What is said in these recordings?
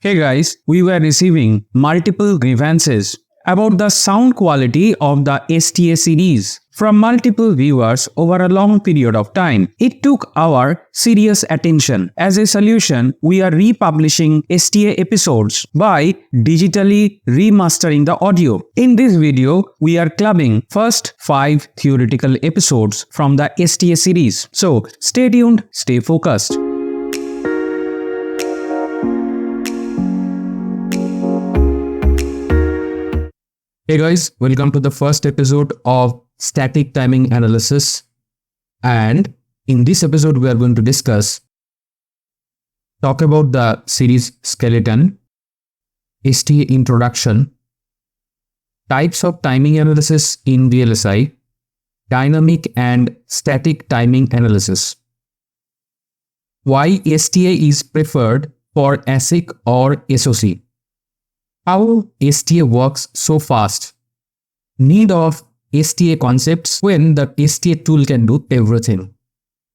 Hey guys, we were receiving multiple grievances about the sound quality of the STA series from multiple viewers over a long period of time. It took our serious attention. As a solution, we are republishing STA episodes by digitally remastering the audio. In this video, we are clubbing first 5 theoretical episodes from the STA series. So stay tuned, stay focused. Hey guys, welcome to the first episode of Static Timing Analysis, and in this episode we are going to talk about the series skeleton, STA Introduction, types of timing analysis in VLSI, dynamic and static timing analysis, why STA is preferred for ASIC or SOC, how STA works so fast, need of STA concepts when the STA tool can do everything.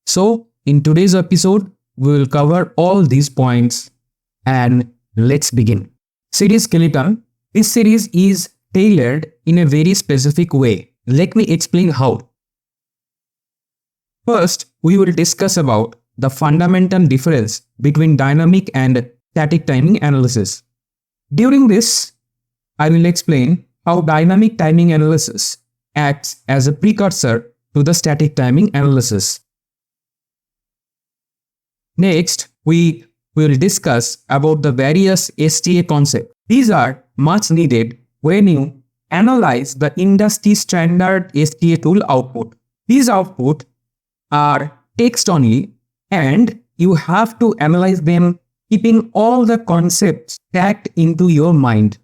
So in today's episode, we will cover all these points and let's begin. Series skeleton. This series is tailored in a very specific way. Let me explain how. First, we will discuss about the fundamental difference between dynamic and static timing analysis. During this, I will explain how dynamic timing analysis acts as a precursor to the static timing analysis. Next, we will discuss about the various STA concepts. These are much needed when you analyze the industry standard STA tool output. These outputs are text only and you have to analyze them keeping all the concepts packed into your mind.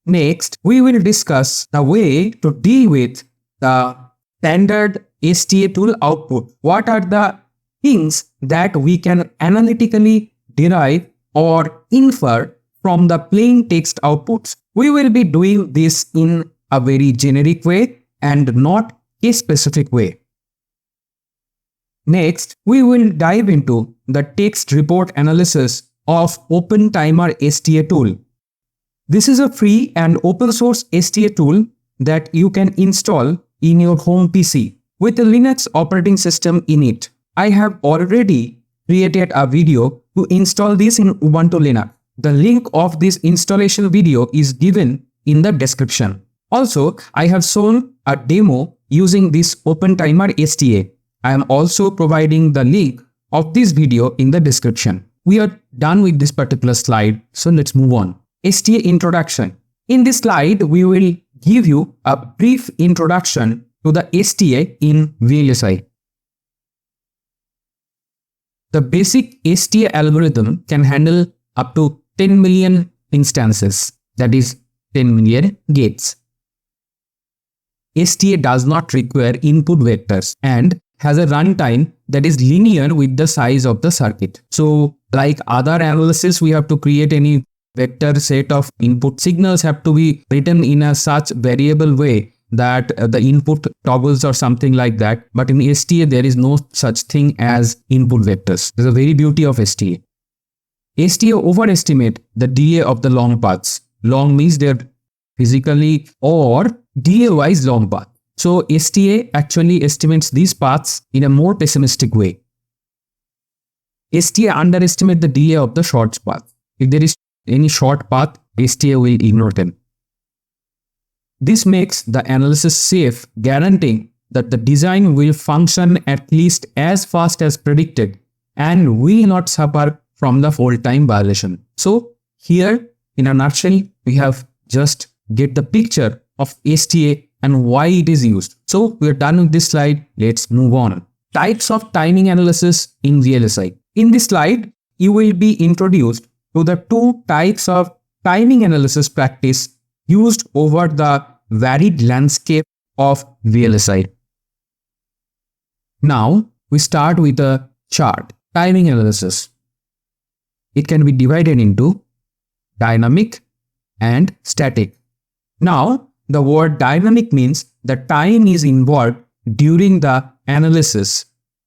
Next, we will discuss the way to deal with the standard STA tool output. What are the things that we can analytically derive or infer from the plain text outputs? We will be doing this in a very generic way and not a specific way. Next, we will dive into the text report analysis of OpenTimer STA tool. This is a free and open source STA tool that you can install in your home PC with a Linux operating system in it. I have already created a video to install this in Ubuntu Linux. The link of this installation video is given in the description. Also, I have shown a demo using this OpenTimer STA. I am also providing the link of this video in the description. We are done with this particular slide, so let's move on. STA Introduction. In this slide, we will give you a brief introduction to the STA in VLSI. The basic STA algorithm can handle up to 10 million instances, that is 10 million gates. STA does not require input vectors and has a runtime that is linear with the size of the circuit. So like other analysis, we have to create any vector set of input signals have to be written in a such variable way that the input toggles or something like that. But in STA, there is no such thing as input vectors. This is the very beauty of STA. STA overestimate the delay of the long paths. Long means they're physically or delay-wise long path. So STA actually estimates these paths in a more pessimistic way. STA underestimate the delay of the short path. If there is any short path, STA will ignore them. This makes the analysis safe, guaranteeing that the design will function at least as fast as predicted and will not suffer from the hold time violation. So here, in a nutshell, we have just get the picture of STA and why it is used. So we are done with this slide. Let's move on. Types of timing analysis in VLSI. In this slide, you will be introduced to the two types of timing analysis practice used over the varied landscape of VLSI. Now we start with a chart. Timing analysis. It can be divided into dynamic and static. Now, the word dynamic means the time is involved during the analysis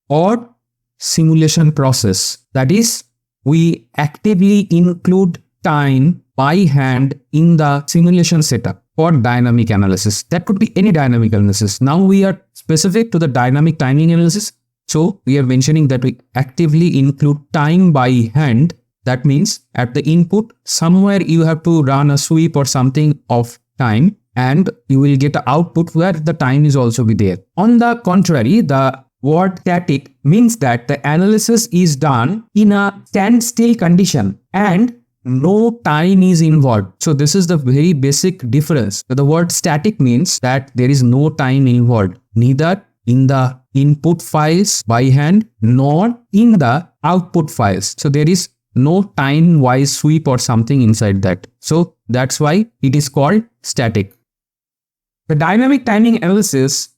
or simulation process. That is, we actively include time by hand in the simulation setup for dynamic analysis. That could be any dynamic analysis. Now we are specific to the dynamic timing analysis. So we are mentioning that we actively include time by hand. That means at the input, somewhere you have to run a sweep or something of time, and you will get an output where the time is also be there. On the contrary, the word static means that the analysis is done in a standstill condition and no time is involved. So this is the very basic difference. So the word static means that there is no time involved, neither in the input files by hand nor in the output files. So there is no time-wise sweep or something inside that. So that's why it is called static. The dynamic timing analysis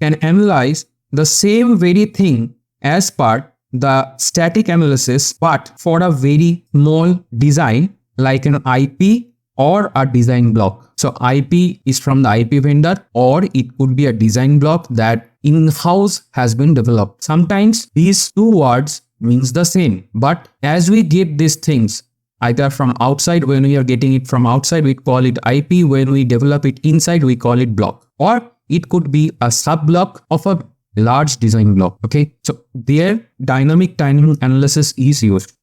can analyze the same very thing as per the static analysis, but for a very small design like an IP or a design block. So IP is from the IP vendor, or it could be a design block that in-house has been developed. Sometimes these two words means the same, but as we get these things either from outside, when we are getting it from outside, we call it IP. When we develop it inside, we call it block, or it could be a sub-block of a large design block. Okay, so there dynamic timing analysis is used.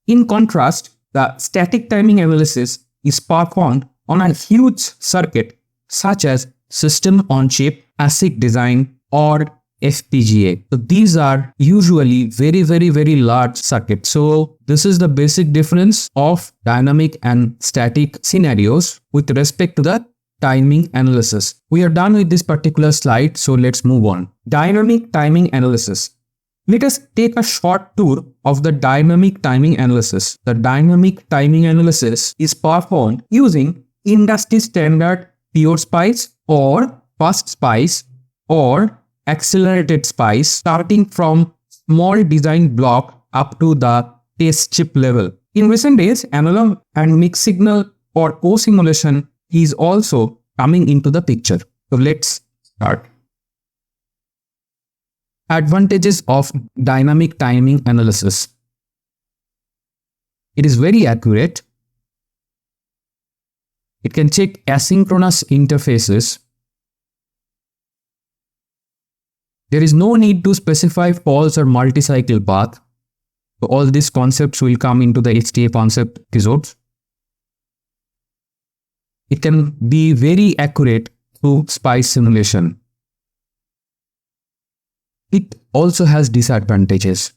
In contrast, the static timing analysis is performed on a huge circuit such as system on chip, ASIC design, or FPGA. So these are usually very large circuits. So this is the basic difference of dynamic and static scenarios with respect to the timing analysis. We are done with this particular slide, so let's move on. Dynamic timing analysis. Let us take a short tour of the dynamic timing analysis. The dynamic timing analysis is performed using industry standard pure spice or fast spice or accelerated spice, starting from small design block up to the test chip level. In recent days, analog and mixed signal or co-simulation is also coming into the picture. So let's start. Advantages of dynamic timing analysis. It is very accurate. It can check asynchronous interfaces. There is no need to specify false or multi-cycle path. So all these concepts will come into the STA concept episodes. It can be very accurate through spice simulation. It also has disadvantages.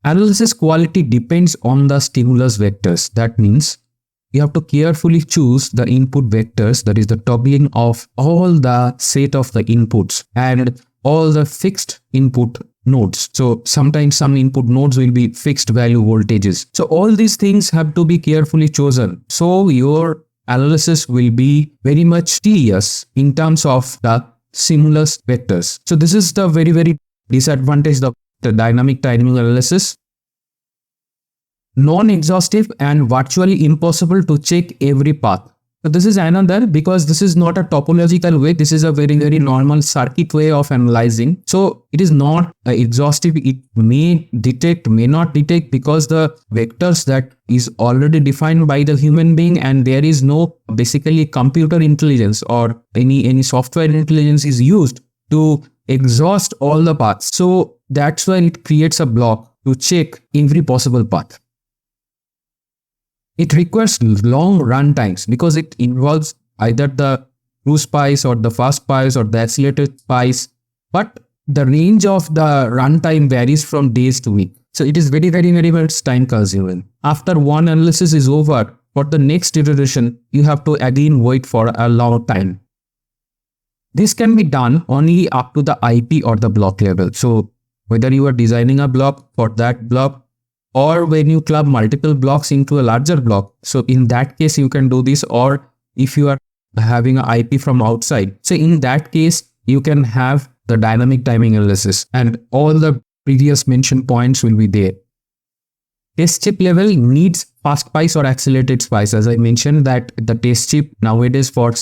Analysis quality depends on the stimulus vectors. That means you have to carefully choose the input vectors, that is the toggling of all the set of the inputs and all the fixed input nodes. So sometimes some input nodes will be fixed value voltages. So all these things have to be carefully chosen. So your analysis will be very much tedious in terms of the stimulus vectors. So this is the very disadvantage of the dynamic timing analysis. Non-exhaustive and virtually impossible to check every path. So this is another, because this is not a topological way. This is a very normal circuit way of analyzing. So it is not exhaustive. It may detect, may not detect, because the vectors that is already defined by the human being, and there is no basically computer intelligence or any software intelligence is used to exhaust all the paths. So that's why it creates a block to check every possible path. It requires long run times because it involves either the true spice or the fast spice or the accelerated spice, but the range of the runtime varies from days to weeks. So it is very much time consuming. After one analysis is over, for the next iteration, you have to again wait for a long time. This can be done only up to the IP or the block level. So whether you are designing a block for that block, or when you club multiple blocks into a larger block. So in that case, you can do this, or if you are having an IP from outside. So in that case, you can have the dynamic timing analysis and all the previous mentioned points will be there. Test chip level needs fast spice or accelerated spice. As I mentioned that the test chip nowadays for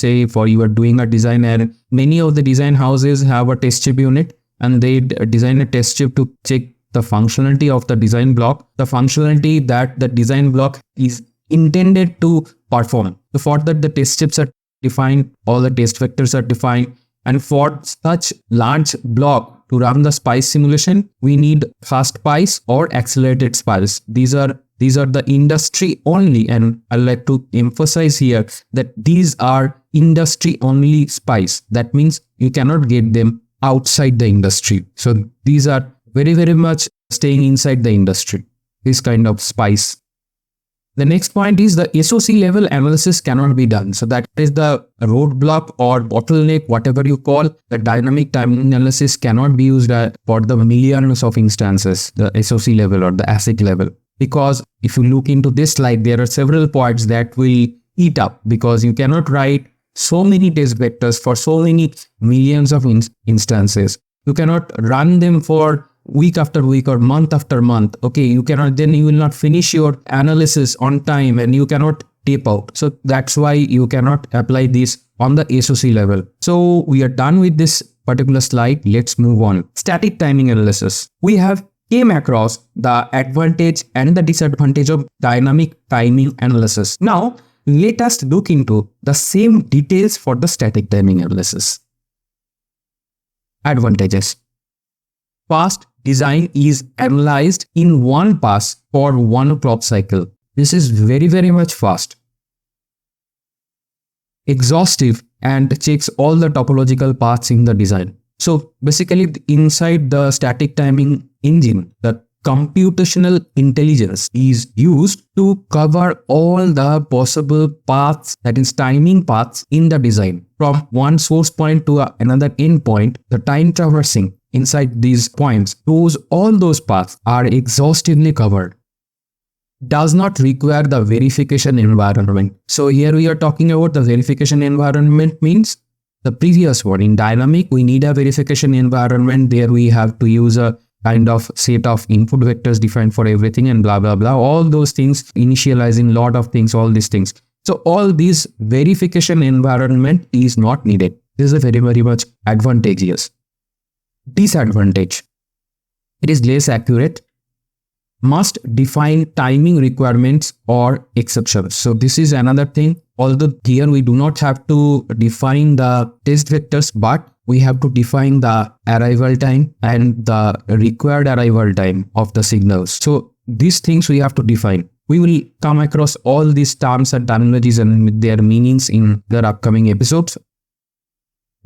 you are doing a design, and many of the design houses have a test chip unit and they design a test chip to check the functionality of the design block, the functionality that the design block is intended to perform. So for that, the test steps are defined, all the test vectors are defined, and for such large block to run the spice simulation, we need fast spice or accelerated spice. These are the industry only, and I'd like to emphasize here that these are industry only spice. That means you cannot get them outside the industry. So these are very, very much staying inside the industry, this kind of spice. The next point is the SOC level analysis cannot be done. So that is the roadblock or bottleneck, whatever you call. The dynamic timing analysis cannot be used for the millions of instances, the SOC level or the ASIC level. Because if you look into this slide, there are several points that will eat up, because you cannot write so many test vectors for so many millions of instances. You cannot run them for week after week or month after month. Okay, you cannot, then you will not finish your analysis on time and you cannot tape out. So that's why you cannot apply this on the SOC level. So we are done with this particular slide. Let's move on. Static timing analysis. We have came across the advantage and the disadvantage of dynamic timing analysis. Now let us look into the same details for the static timing analysis. Advantages. Fast design is analyzed in one pass for one clock cycle. This is very, very much fast. Exhaustive and checks all the topological paths in the design. So basically inside the static timing engine, the computational intelligence is used to cover all the possible paths, that is timing paths in the design. From one source point to another endpoint, the time traversing inside these points, all those paths are exhaustively covered. Does not require the verification environment. So here we are talking about the verification environment means the previous one. In dynamic, we need a verification environment. There we have to use a kind of set of input vectors defined for everything and blah, blah, blah. All those things, initializing lot of things, all these things. So all these verification environment is not needed. This is a very, very much advantageous. Disadvantage. It is less accurate. Must define timing requirements or exceptions. So this is another thing. Although here we do not have to define the test vectors, but we have to define the arrival time and the required arrival time of the signals. So these things we have to define. We will come across all these terms and terminologies and their meanings in their upcoming episodes.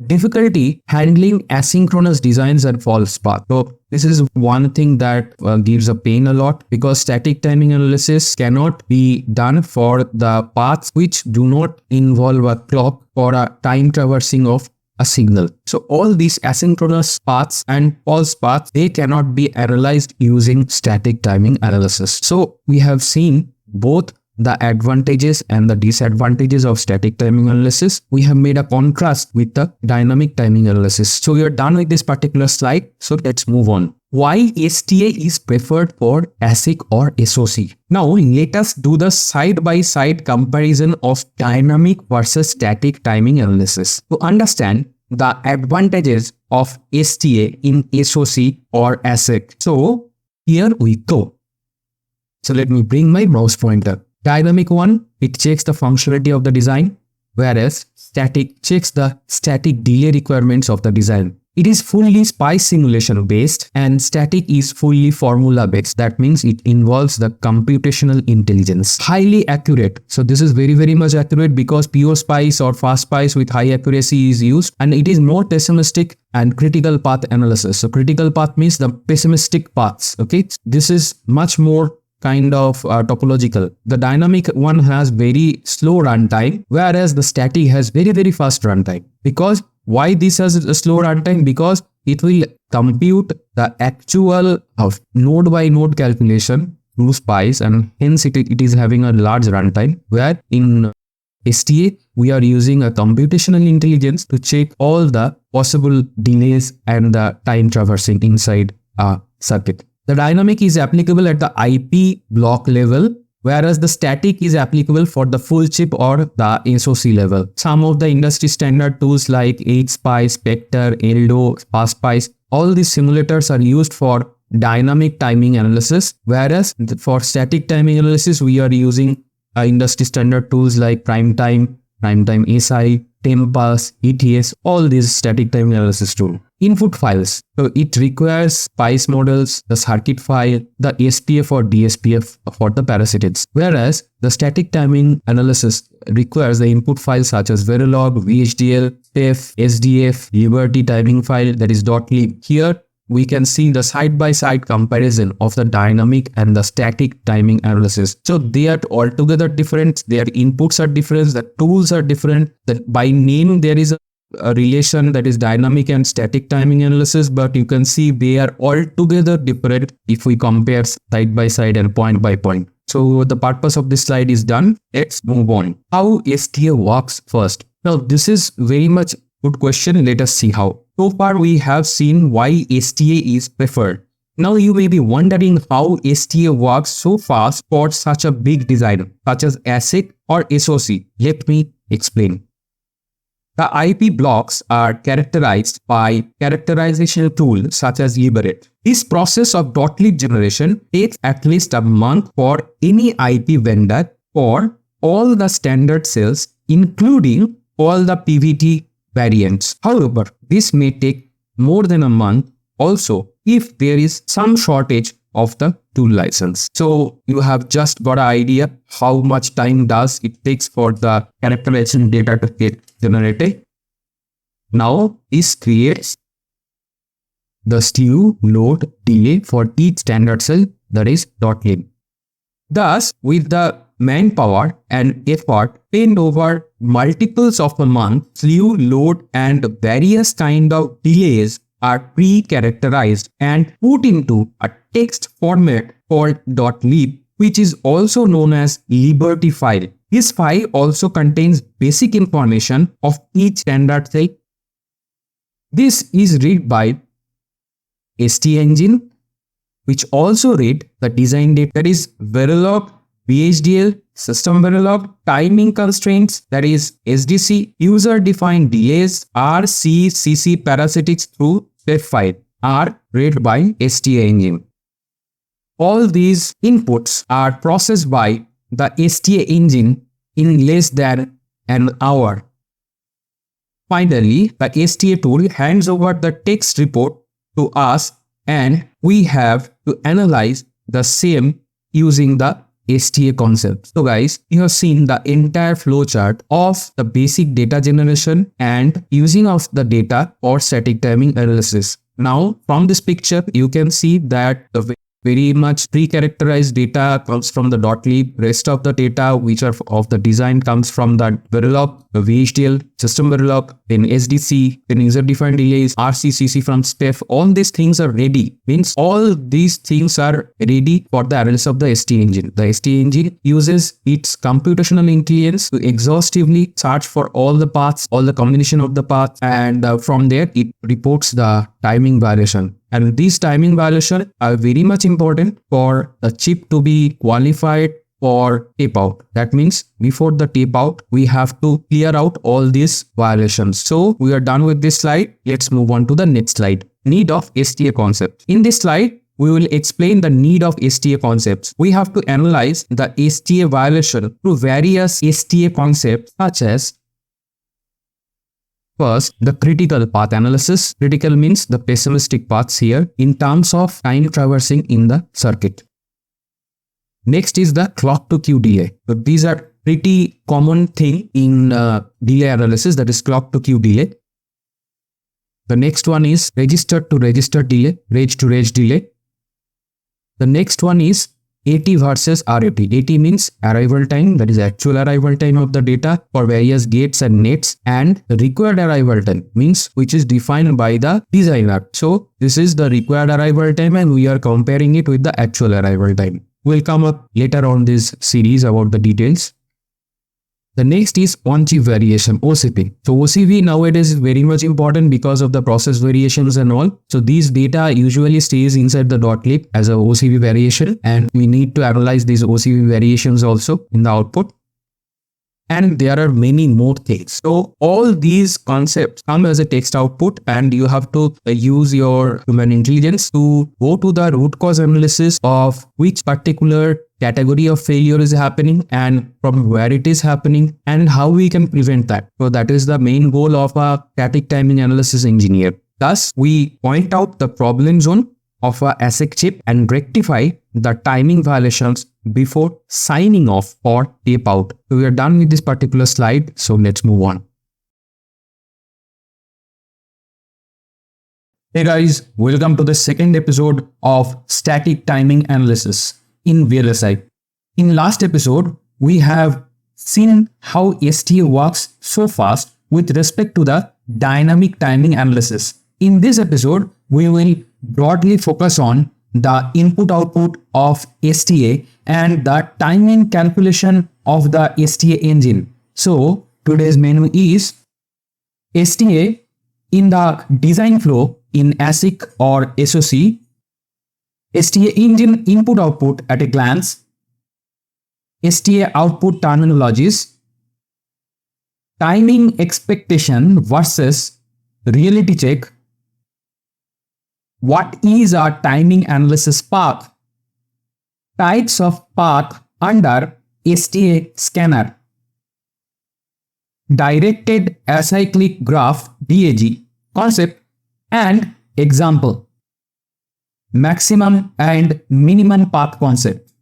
Difficulty handling asynchronous designs and false paths. So this is one thing that gives a pain a lot, because static timing analysis cannot be done for the paths which do not involve a clock or a time traversing of a signal. So all these asynchronous paths and false paths, they cannot be analyzed using static timing analysis. So we have seen both the advantages and the disadvantages of static timing analysis. We have made a contrast with the dynamic timing analysis. So we are done with this particular slide. So let's move on. Why STA is preferred for ASIC or SOC? Now let us do the side-by-side comparison of dynamic versus static timing analysis to understand the advantages of STA in SOC or ASIC. So here we go. So let me bring my mouse pointer. Dynamic one, it checks the functionality of the design, whereas static checks the static delay requirements of the design. It is fully spice simulation based and static is fully formula based. That means it involves the computational intelligence. Highly accurate. So this is very, very much accurate because pure spice or fast spice with high accuracy is used, and it is more pessimistic and critical path analysis. So critical path means the pessimistic paths. Okay, this is much more kind of topological. The dynamic one has very slow runtime, whereas the static has very, very fast runtime. Because why this has a slow runtime? Because it will compute the actual of node by node calculation through spice, and hence it is having a large runtime, where in STA we are using a computational intelligence to check all the possible delays and the time traversing inside a circuit. The dynamic is applicable at the IP block level, whereas the static is applicable for the full chip or the SoC level. Some of the industry standard tools like HSpice, Spectre, Eldo, FastSpice, all these simulators are used for dynamic timing analysis, whereas for static timing analysis, we are using industry standard tools like primetime ASI, Tempus, ETS, all these static time analysis tools. Input files. So it requires spice models, the circuit file, the SPF or DSPF for the parasitics. Whereas the static timing analysis requires the input files such as Verilog, VHDL, TEF, SDF, Liberty timing file, that is .lib. Here we can see the side-by-side comparison of the dynamic and the static timing analysis. So they are altogether different, their inputs are different, the tools are different. That by name there is a relation, that is dynamic and static timing analysis, but you can see they are altogether different if we compare side by side and point by point. So the purpose of this slide is done. Let's move on. How STA works first. Now this is very much good question. Let us see how. So far we have seen why STA is preferred. Now you may be wondering how STA works so fast for such a big design such as ASIC or SoC. Let me explain. The IP blocks are characterized by characterization tools such as Liberate. This process of .lib generation takes at least a month for any IP vendor for all the standard cells, including all the PVT variants. However, this may take more than a month also if there is some shortage of the tool license. So you have just got an idea how much time does it takes for the characterization data to get generated. Now this creates the slew load delay for each standard cell, that is .lib. Thus, with the manpower and effort spent over multiples of a month, slew, load and various kind of delays are pre-characterized and put into a text format called .lib, which is also known as Liberty file. This file also contains basic information of each standard cell. This is read by STA Engine, which also read the design data, that is Verilog, VHDL, system Verilog, timing constraints, that is SDC, user-defined delays, RCCC parasitics through step file are read by STA Engine. All these inputs are processed by the STA Engine in less than an hour. Finally, the STA tool hands over the text report to us and we have to analyze the same using the STA concept. So guys, you have seen the entire flowchart of the basic data generation and using of the data for static timing analysis. Now, from this picture, you can see that the very much pre-characterized data comes from the .lib. Rest of the data which are of the design comes from the Verilog, the VHDL, system Verilog, then SDC, then user-defined delays, RCCC from SPEF. All these things are ready. Means all these things are ready for the analysis of the STA engine. The STA engine uses its computational intelligence to exhaustively search for all the paths, all the combination of the paths, and from there it reports the timing violation. And these timing violations are very much important for the chip to be qualified for tape out. That means before the tape out, we have to clear out all these violations. So we are done with this slide. Let's move on to the next slide. Need of STA concept. In this slide, we will explain the need of STA concepts. We have to analyze the STA violation through various STA concepts such as first, the critical path analysis. Critical means the pessimistic paths here in terms of time traversing in the circuit. Next is the clock to queue delay. So these are pretty common thing in delay analysis, that is clock to queue delay. The next one is register to register delay, reg to reg delay. The next one is AT versus RAT. AT means arrival time, that is actual arrival time of the data for various gates and nets, and required arrival time means which is defined by the designer. So this is the required arrival time and we are comparing it with the actual arrival time. We'll come up later on this series about the details. The next is on-chip variation, OCV. So OCV nowadays is very much important because of the process variations and all. So these data usually stays inside the .lib as a OCV variation, and we need to analyze these OCV variations also in the output. and there are many more things. So all these concepts come as a text output, and you have to use your human intelligence to go to the root cause analysis of which particular category of failure is happening and from where it is happening and how we can prevent that. So that is the main goal of a static timing analysis engineer. Thus, we point out the problem zone of a ASIC chip and rectify the timing violations before signing off or tape out. So we are done with this particular slide. So let's move on. Hey guys, welcome to the second episode of Static Timing Analysis in VLSI. In last episode, we have seen how STA works so fast with respect to the dynamic timing analysis. In this episode, we will broadly focus on the input-output of STA and the timing calculation of the STA engine. So today's menu is STA in the design flow in ASIC or SoC, STA engine input-output at a glance, STA output terminologies, timing expectation versus reality check, what is our timing analysis path, types of path under STA Scanner, directed acyclic graph DAG concept and example, maximum and minimum path concept.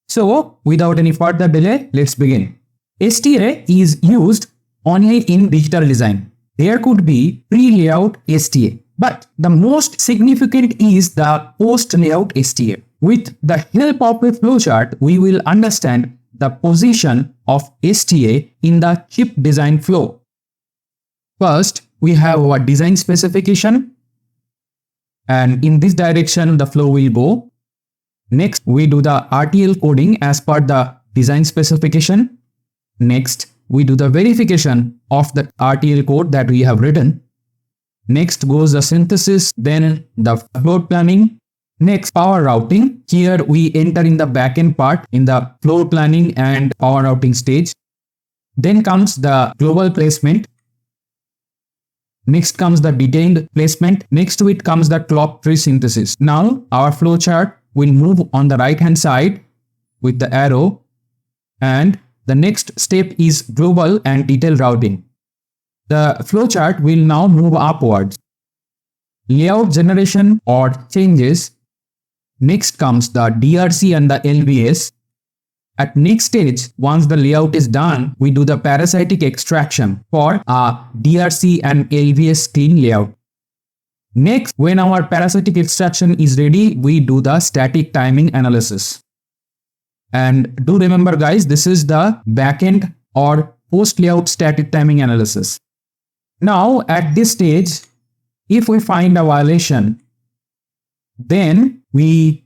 So without any further delay, let's begin. STA is used only in digital design. There could be pre-layout STA, but the most significant is the post-layout STA. With the help of a flowchart, we will understand the position of STA in the chip design flow. First, we have our design specification, and in this direction the flow will go. Next, we do the RTL coding as per the design specification. Next, we do the verification of the RTL code that we have written. Next goes the synthesis, then the floor planning. Next, power routing. Here we enter in the backend part in the floor planning and power routing stage. Then comes the global placement. Next comes the detailed placement. Next to it comes the clock tree synthesis. Now our flowchart will move on the right hand side with the arrow, and the next step is global and detailed routing. The flowchart will now move upwards. Layout generation or changes. Next comes the DRC and the LBS. At next stage, once the layout is done, we do the parasitic extraction for a DRC and LBS clean layout. Next, when our parasitic extraction is ready, we do the static timing analysis. And do remember guys, this is the backend or post-layout static timing analysis. Now at this stage, if we find a violation, then we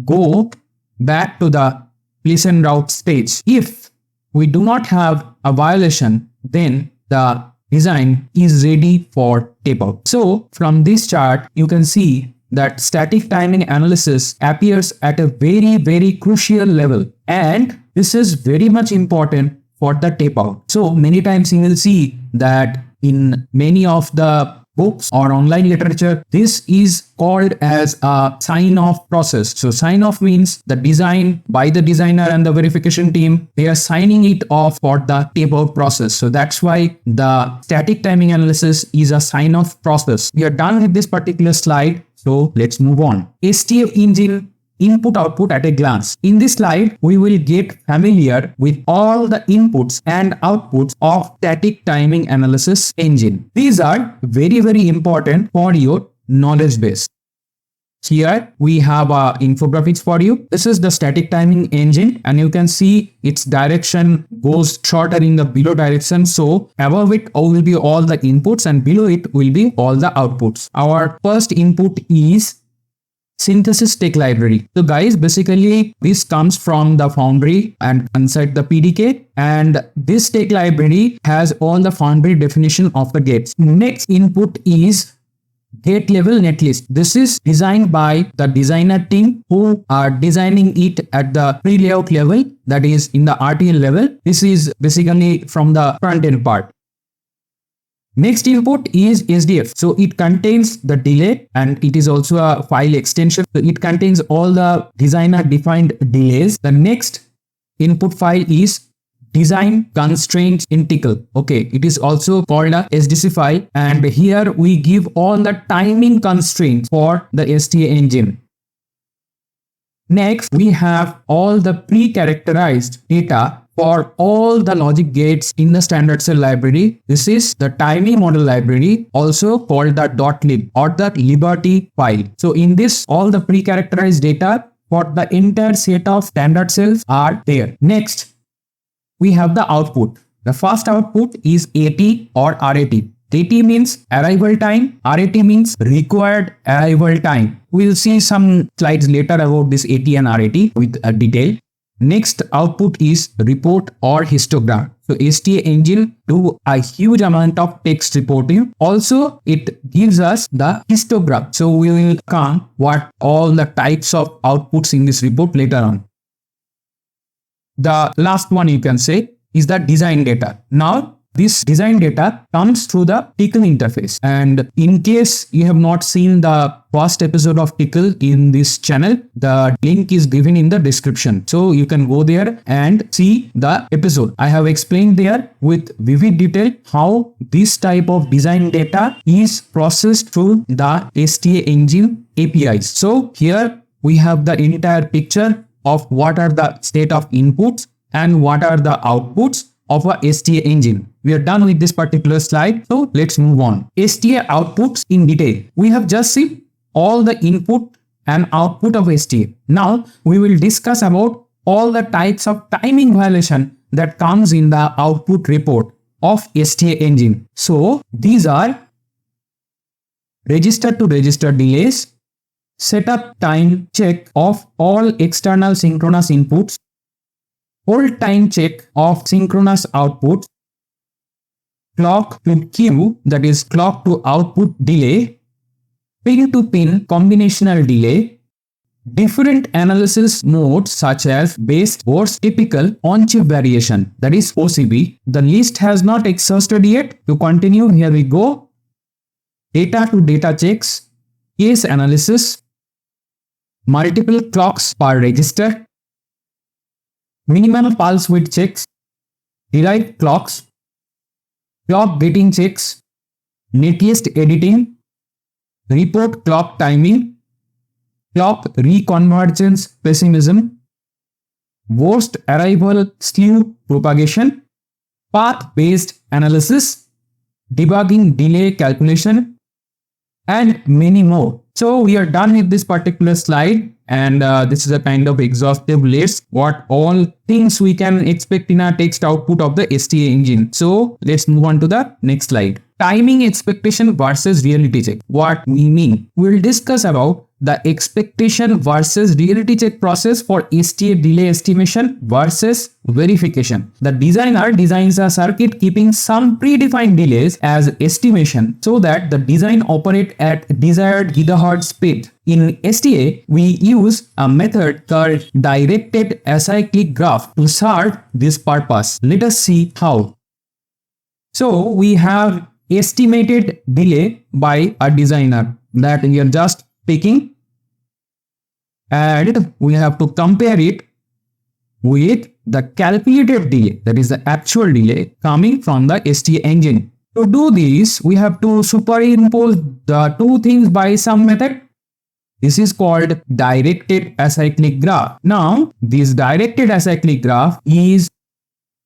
go back to the place and route stage. If we do not have a violation, then the design is ready for tape out. So from this chart, you can see that static timing analysis appears at a very crucial level, and this is very much important for the tape out. So many times you will see that in many of the books or online literature, this is called as a sign-off process. So sign-off means the design by the designer and the verification team, they are signing it off for the tape-out process. So that's why the static timing analysis is a sign-off process. We are done with this particular slide. So let's move on. STA Engine input-output at a glance. In this slide, we will get familiar with all the inputs and outputs of static timing analysis engine. These are very important for your knowledge base. Here we have infographics for you. This is the static timing engine, and you can see its direction goes shorter in the below direction. So above it will be all the inputs and below it will be all the outputs. Our first input is synthesis tech library. So guys, basically this comes from the Foundry and inside the PDK, and this tech library has all the Foundry definition of the gates. Next input is gate level netlist. This is designed by the designer team who are designing it at the pre-layout level, that is in the RTL level. This is basically from the front end part. Next input is SDF. So it contains the delay and it is also a file extension. So it contains all the designer defined delays. The next input file is design constraints integral. Okay, it is also called a SDC file, and here we give all the timing constraints for the STA engine. Next, we have all the pre-characterized data for all the logic gates in the standard cell library. This is the timing model library, also called the .lib or the liberty file. So in this, all the pre-characterized data for the entire set of standard cells are there. Next, we have the output. The first output is AT or RAT. AT means arrival time, RAT means required arrival time. We'll see some slides later about this AT and RAT with a detail. Next output is report or histogram. So STA engine do a huge amount of text reporting. Also, it gives us the histogram. So we will count what all the types of outputs in this report later on. The last one you can say is the design data. Now, this design data comes through the Tickle interface. And in case you have not seen the first episode of Tickle in this channel, the link is given in the description. So you can go there and see the episode. I have explained there with vivid detail how this type of design data is processed through the STA engine APIs. So here we have the entire picture of what are the state of inputs and what are the outputs of a STA engine. We are done with this particular slide. So let's move on. STA outputs in detail. We have just seen all the input and output of STA. Now we will discuss about all the types of timing violation that comes in the output report of STA engine. So these are register to register delays, setup time check of all external synchronous inputs, hold time check of synchronous outputs, clock to queue, that is clock to output delay, pin to pin combinational delay, different analysis modes such as base, worst, typical, on-chip variation, that is OCV. The list has not exhausted yet. To continue, here we go. Data to data checks, case analysis, multiple clocks per register, minimum pulse width checks, derived clocks, clock gating checks, netlist editing, report clock timing, clock reconvergence pessimism, worst arrival slew propagation, path-based analysis, debugging delay calculation, and many more. So we are done with this particular slide, and this is a kind of exhaustive list what all things we can expect in our text output of the STA engine. So let's move on to the next slide. Timing expectation versus reality check. What we mean? We'll discuss about the expectation versus reality check process for STA delay estimation versus verification. The designer designs a circuit keeping some predefined delays as estimation so that the design operates at desired gigahertz speed. In STA, we use a method called directed acyclic graph to serve this purpose. Let us see how. So we have estimated delay by a designer that we are just picking, and we have to compare it with the calculated delay, that is the actual delay coming from the STA engine. To do this, we have to superimpose the two things by some method. This is called directed acyclic graph. Now, this directed acyclic graph is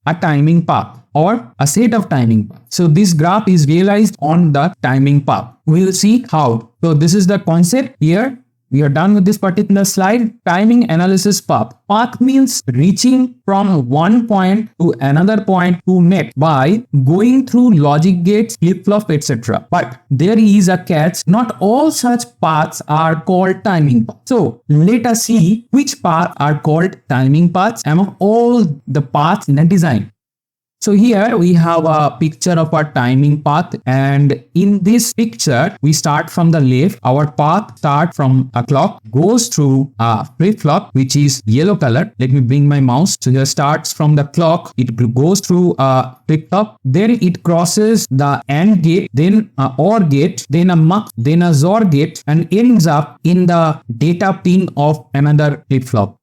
a timing path or a set of timing paths. So this graph is realized on the timing path. We'll see how. So this is the concept here. We are done with this particular slide. Timing analysis path. Path means reaching from one point to another point to net by going through logic gates, flip-flop, etc. But there is a catch. Not all such paths are called timing paths. So let us see which paths are called timing paths among all the paths in a design. So here we have a picture of our timing path, and in this picture we start from the left. Our path starts from a clock, goes through a flip-flop which is yellow color. Let me bring my mouse. So here starts from the clock, it goes through a flip-flop, then it crosses the AND gate, then a OR gate, then a MUX, then a XOR gate, and ends up in the data pin of another flip-flop.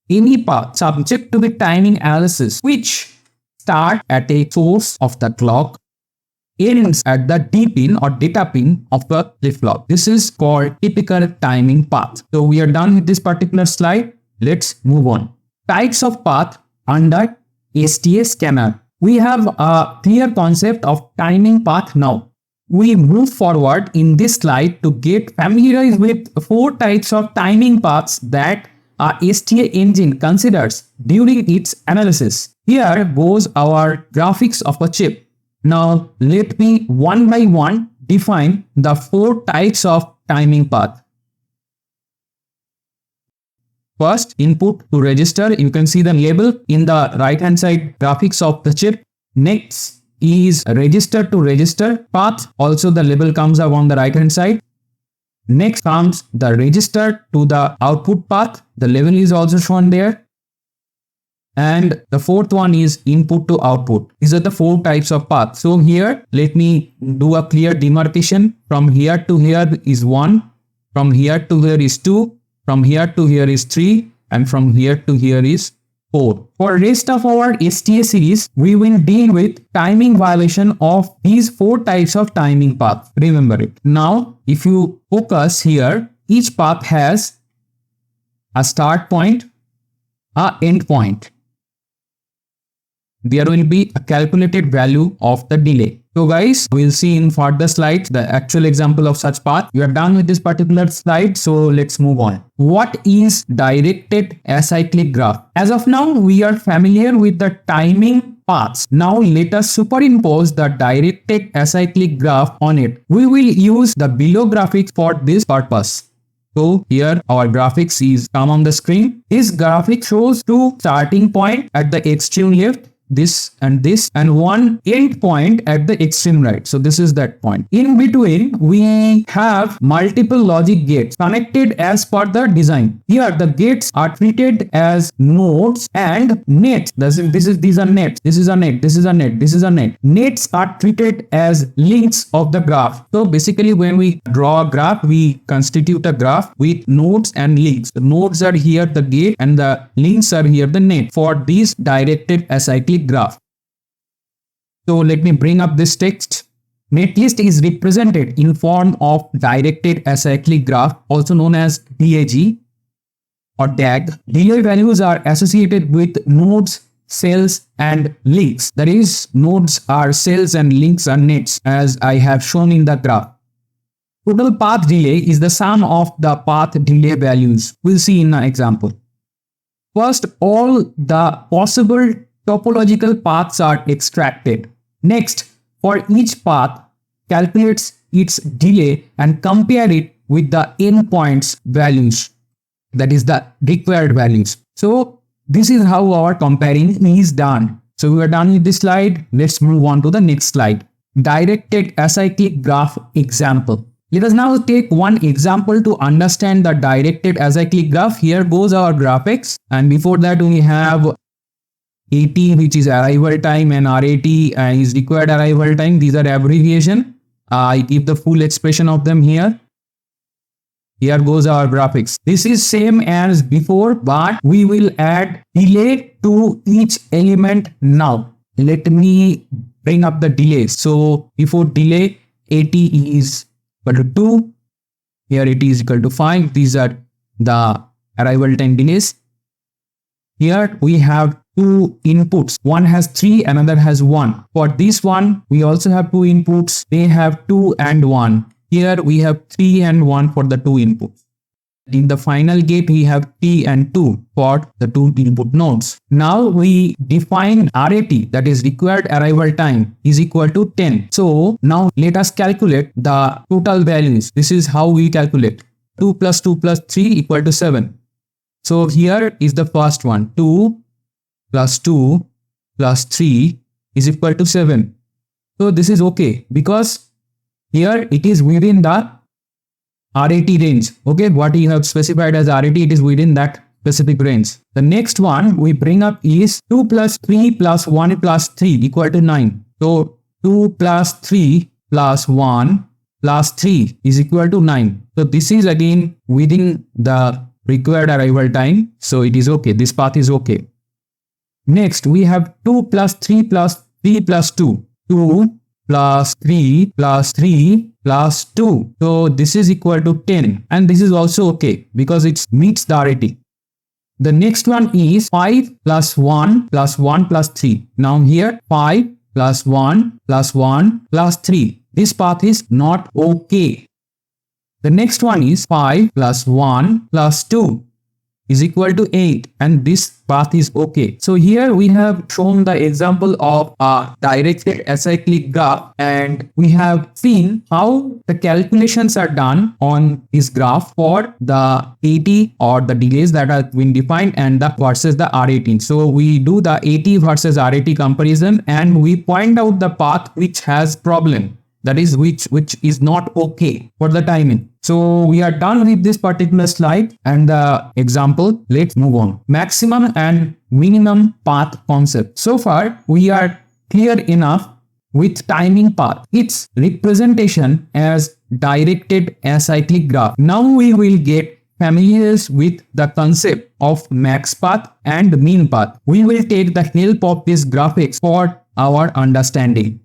Any path subject to the timing analysis which start at a source of the clock, ends at the D pin or data pin of the flip-flop. This is called typical timing path. So we are done with this particular slide. Let's move on. Types of path under STA Scanner. We have a clear concept of timing path now. We move forward in this slide to get familiarized with 4 types of timing paths that our STA engine considers during its analysis. Here goes our graphics of a chip. Now let me one by one define the 4 types of timing path. First, input to register. You can see the label in the right hand side graphics of the chip. Next is register to register path. Also the label comes up on the right hand side. Next comes the register to the output path. The label is also shown there. And the 4th one is input to output. These are the 4 types of paths. So here, let me do a clear demarcation. From here to here is 1. From here to here is 2. From here to here is 3. And from here to here is 4. For rest of our STA series, we will deal with timing violation of these 4 types of timing paths. Remember it. Now, if you focus here, each path has a start point, a end point. There will be a calculated value of the delay. So guys, we'll see in further slides the actual example of such path. We are done with this particular slide, so let's move on. What is directed acyclic graph? As of now, we are familiar with the timing paths. Now let us superimpose the directed acyclic graph on it. We will use the below graphics for this purpose. So here our graphics is come on the screen. This graphic shows 2 starting point at the extreme left, this, and one end point at the extreme right. So this is that point. In between, we have multiple logic gates connected as per the design. Here the gates are treated as nodes and nets. These are nets. This is a net. This is a net. This is a net. Nets are treated as links of the graph. So basically, when we draw a graph, we constitute a graph with nodes and links. The nodes are here the gate and the links are here the net for this directed acyclic graph. So let me bring up this text. Netlist is represented in form of directed acyclic graph, also known as DAG or DAG. Delay values are associated with nodes, cells, and links. That is, nodes are cells and links are nets, as I have shown in the graph. Total path delay is the sum of the path delay values. We'll see in an example. First, all the possible topological paths are extracted. Next, for each path, calculates its delay and compare it with the endpoints values, that is the required values. So this is how our comparing is done. So we are done with this slide. Let's move on to the next slide. Directed acyclic graph example. Let us now take one example to understand the directed acyclic graph. Here goes our graphics, and before that we have AT, which is arrival time, and RAT is required arrival time. These are abbreviation. I give the full expression of them here. Here goes our graphics. This is same as before, but we will add delay to each element now. Let me bring up the delays. So before delay, AT is equal to 2. Here it is equal to 5. These are the arrival time delays. Here we have 2 inputs. One has 3, another has 1. For this one, we also have 2 inputs. They have 2 and 1. Here we have 3 and 1 for the 2 inputs. In the final gate, we have 3 and 2 for the 2 input nodes. Now we define RAT, that is required arrival time, is equal to 10. So now let us calculate the total values. This is how we calculate. 2 plus 2 plus 3 equal to 7. So here is the first one. 2 plus 2 plus 3 is equal to 7. So this is okay because here it is within the RAT range. Okay, what you have specified as RAT, it is within that specific range. The next one we bring up is 2 plus 3 plus 1 plus 3 equal to 9. So 2 plus 3 plus 1 plus 3 is equal to 9. So this is again within the required arrival time. So it is okay. This path is okay. Next we have 2 plus 3 plus 3 plus 2. 2 plus 3 plus 3 plus 2. So this is equal to 10. And this is also okay because it meets the RAT. The next one is 5 plus 1 plus 1 plus 3. Now here 5 plus 1 plus 1 plus 3. This path is not okay. The next one is 5 plus 1 plus 2 is equal to 8, and this path is okay. So here we have shown the example of a directed acyclic graph, and we have seen how the calculations are done on this graph for the AT or the delays that have been defined and the versus the RAT. So we do the AT versus RAT comparison and we point out the path which has problem. That is which is not okay for the timing. So we are done with this particular slide and the example. Let's move on. Maximum and minimum path concept. So far we are clear enough with timing path. Its representation as directed acyclic graph. Now we will get familiar with the concept of max path and min path. We will take the help of this graphics for our understanding.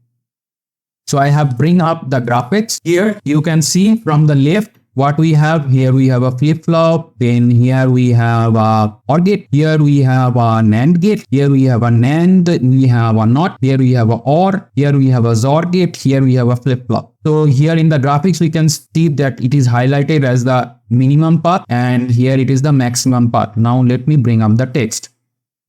So I have bring up the graphics. Here you can see from the left what we have. Here we have a flip-flop, then here we have a OR gate, here we have a NAND gate, here we have a NAND, we have a NOT, here we have a OR, here we have a XOR gate, here we have a flip-flop. So here in the graphics we can see that it is highlighted as the minimum path and here it is the maximum path. Now let me bring up the text.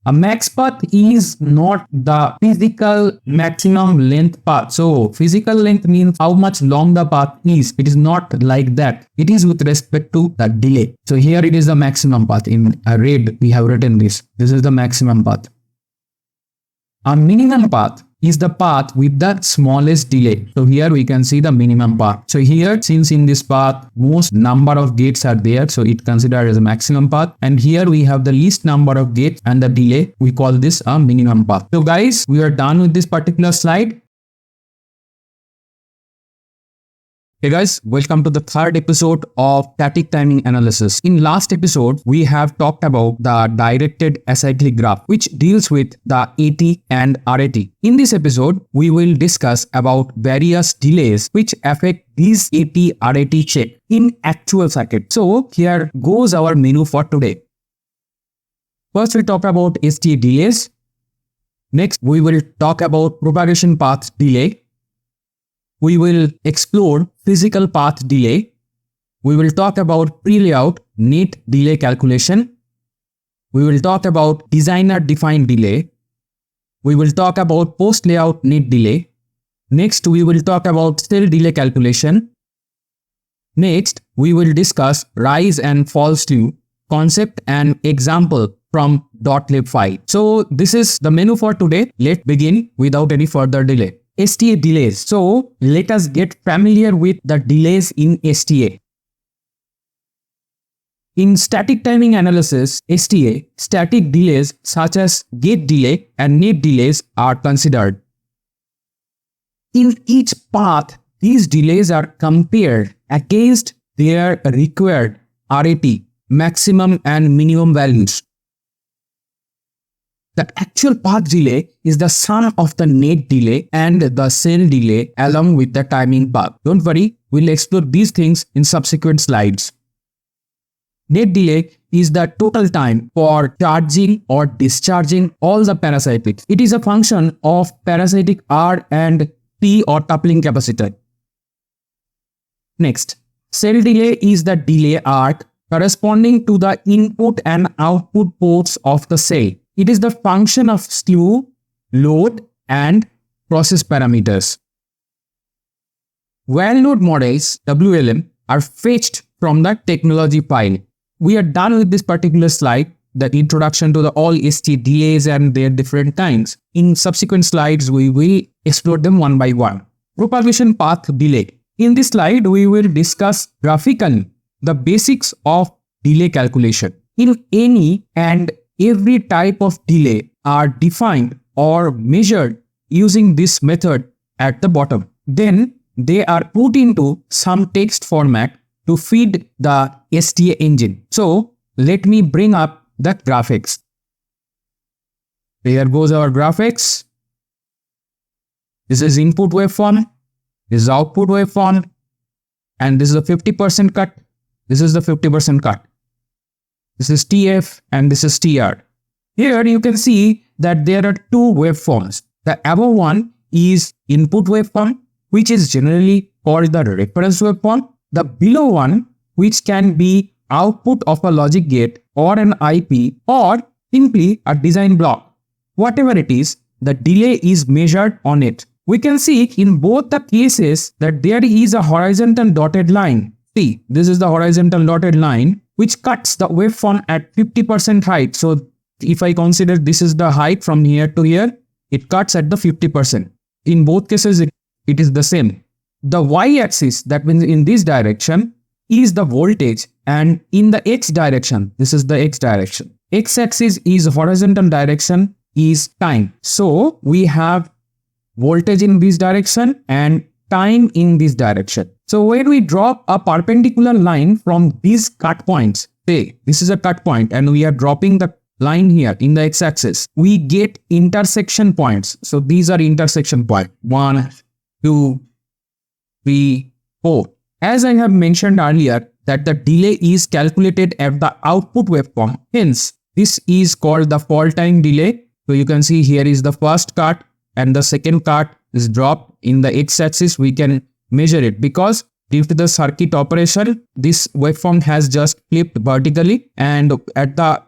A max path is not the physical maximum length path. So physical length means how much long the path is. It is not like that. It is with respect to the delay. So here it is the maximum path. In red we have written this. This is the maximum path. A minimum path is the path with the smallest delay. So here we can see the minimum path. So here, since in this path most number of gates are there, so it considered as a maximum path, and here we have the least number of gates and the delay, we call this a minimum path. So guys, we are done with this particular slide. Hey guys, welcome to the third episode of static timing analysis. In last episode, we have talked about the directed acyclic graph, which deals with the AT and RAT. In this episode, we will discuss about various delays which affect these AT-RAT check in actual circuit. So here goes our menu for today. First, we talk about STA delays. Next, we will talk about propagation path delay. We will explore physical path delay. We will talk about prelayout net delay calculation. We will talk about designer defined delay. We will talk about post layout net delay. Next, we will talk about cell delay calculation. Next, we will discuss rise and fall slew concept and example from .lib file. So this is the menu for today. Let's begin without any further delay. STA delays. So let us get familiar with the delays in STA. In static timing analysis, STA, static delays such as gate delay and net delays are considered. In each path, these delays are compared against their required RAT, maximum and minimum values. The actual path delay is the sum of the net delay and the cell delay along with the timing path. Don't worry, we'll explore these things in subsequent slides. Net delay is the total time for charging or discharging all the paracyclics. It is a function of parasitic R and P or coupling capacitor. Next, cell delay is the delay arc corresponding to the input and output ports of the cell. It is the function of skew, load, and process parameters. While load models, WLM, are fetched from the technology file. We are done with this particular slide. the introduction to the all STA delays and their different kinds. In subsequent slides, we will explore them one by one. Propagation path delay. In this slide, we will discuss graphically the basics of delay calculation. In any and every type of delay are defined or measured using this method at the bottom. Then they are put into some text format to feed the STA engine. So let me bring up the graphics. Here goes our graphics. This is input waveform, this is output waveform, and this is a 50% cut. This is the 50% cut. This is TF and this is TR. Here you can see that there are two waveforms. The above one is input waveform, which is generally called the reference waveform. The below one, which can be output of a logic gate or an IP or simply a design block. Whatever it is, the delay is measured on it. We can see in both the cases that there is a horizontal dotted line. See, this is the horizontal dotted line which cuts the waveform at 50% height. So if I consider this is the height from here to here, it cuts at the 50%. In both cases, it is the same. The y-axis, that means in this direction, is the voltage, and in the x direction, this is the x direction. X-axis is horizontal direction, is time. So we have voltage in this direction and time in this direction. So when we drop a perpendicular line from these cut points, say this is a cut point and we are dropping the line here in the x-axis, we get intersection points. So these are intersection points. 1, 2, 3, 4. As I have mentioned earlier that the delay is calculated at the output waveform. Hence, this is called the fall time delay. So you can see here is the first cut and the second cut is dropped in the x-axis. We can measure it because due to the circuit operation, this waveform has just flipped vertically, and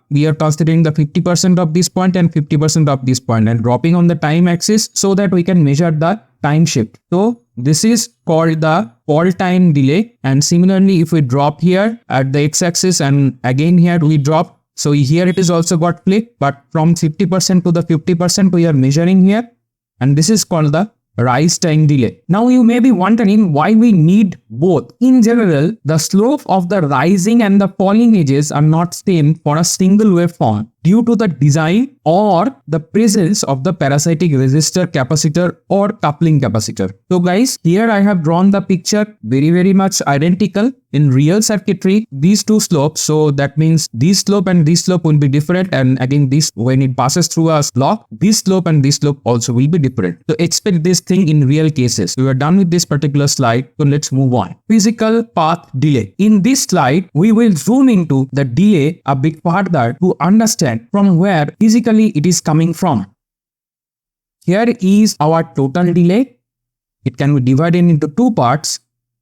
we are considering the 50% of this point and 50% of this point and dropping on the time axis so that we can measure the time shift. So this is called the fall time delay. And similarly, if we drop here at the x-axis and again here we drop, so here it is also got flipped, but from 50% to the 50% we are measuring here, and this is called the rise time delay. Now you may be wondering why we need both. In general, the slope of the rising and the falling edges are not same for a single waveform due to the design or the presence of the parasitic resistor, capacitor or coupling capacitor. So guys, here I have drawn the picture very much identical in real circuitry, these two slopes. So that means this slope and this slope will be different, and again this, when it passes through a block, this slope and this slope also will be different. So expect this thing in real cases. We are done with this particular slide, so let's move on. Physical path delay. In this slide, we will zoom into the delay a bit further to understand from where physically it is coming from. Here is our total delay. It can be divided into two parts.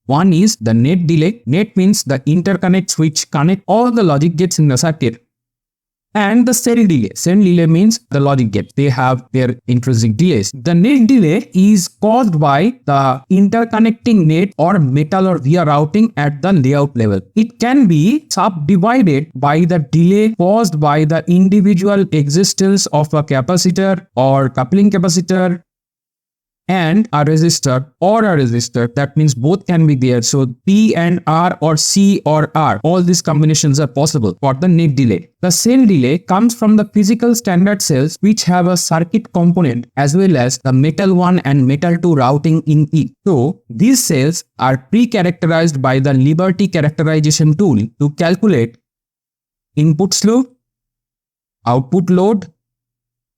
One is the net delay. Net means the interconnects which connect all the logic gates in the circuit. And the cell delay. Cell delay means the logic gates. They have their intrinsic delays. The net delay is caused by the interconnecting net or metal or via routing at the layout level. It can be subdivided by the delay caused by the individual existence of a capacitor or coupling capacitor and a resistor or a resistor. That means both can be there. So P and R or C or R, all these combinations are possible for the net delay. The cell delay comes from the physical standard cells which have a circuit component as well as the metal 1 and metal 2 routing in each. So these cells are pre-characterized by the Liberty characterization tool to calculate input slew, output load,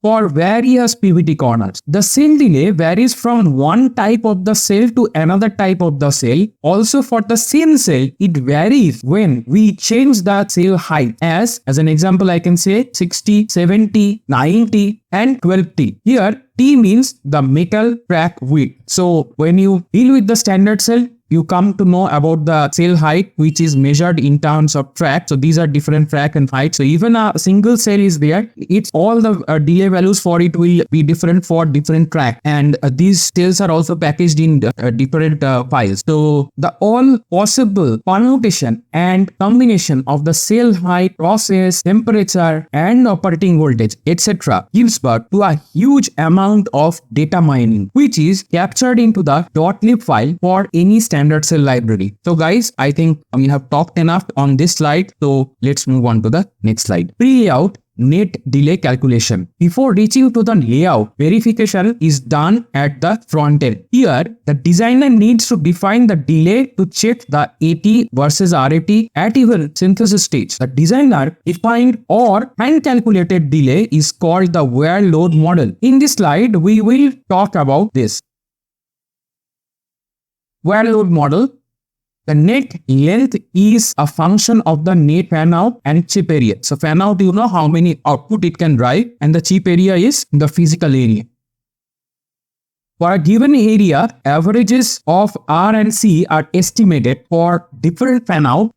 for various PVT corners. The cell delay varies from one type of the cell to another type of the cell. Also for the same cell, it varies when we change the cell height. As an example, I can say 60, 70, 90 and 12T. Here T means the metal track width. So when you deal with the standard cell, you come to know about the cell height, which is measured in terms of track. So these are different track and height. So even a single cell is there, it's all the delay values for it will be different for different track, and these cells are also packaged in different files. So the all possible permutation and combination of the cell height, process, temperature, and operating voltage, etc., gives birth to a huge amount of data mining, which is captured into the .lib file for any standard cell library. So guys, I think we have talked enough on this slide. So let's move on to the next slide. Prelayout net delay calculation. Before reaching to the layout, verification is done at the front end. Here, the designer needs to define the delay to check the AT versus RAT at even synthesis stage. The designer defined or hand calculated delay is called the wear load model. In this slide, we will talk about this. Wear load model. The net length is a function of the net fan out and chip area. So fan out, you know how many output it can drive, and the chip area is the physical area. For a given area, averages of R and C are estimated for different fan out.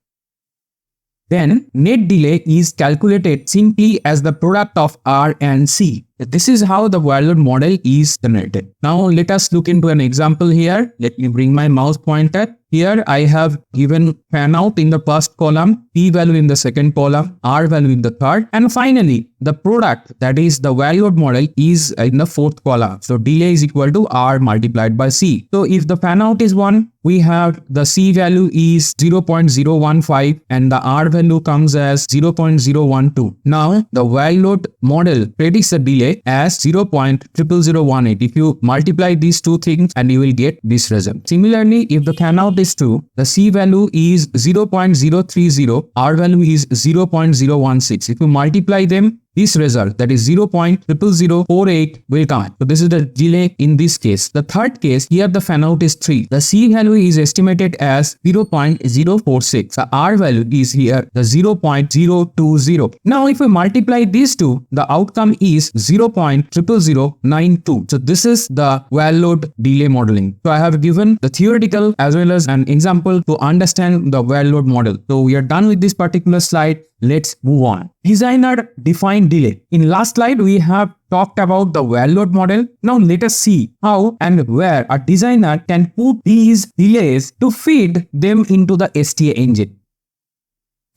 Then net delay is calculated simply as the product of R and C. This is how the wear load model is generated. Now let us look into an example here. Let me bring my mouse pointer. Here I have given fan out in the first column, P value in the second column, R value in the third, and finally the product, that is the wear load model, is in the fourth column. So delay is equal to R multiplied by C. So if the fan out is 1, we have the C value is 0.015 and the R value comes as 0.012. Now the wear load model predicts the delay as 0.00018. If you multiply these two things, and you will get this result. Similarly, if the fan out is 2, the C value is 0.030, R value is 0.016. If you multiply them, this result, that is 0.00048, will come. So this is the delay in this case. The third case, here the fan out is 3. The C value is estimated as 0.046. The R value is here the 0.020. Now if we multiply these two, the outcome is 0.00092. So this is the wear load delay modeling. So I have given the theoretical as well as an example to understand the wear load model. So we are done with this particular slide. Let's move on. Designer defined delay. In last slide, we have talked about the wear load model. Now let us see how and where a designer can put these delays to feed them into the STA engine.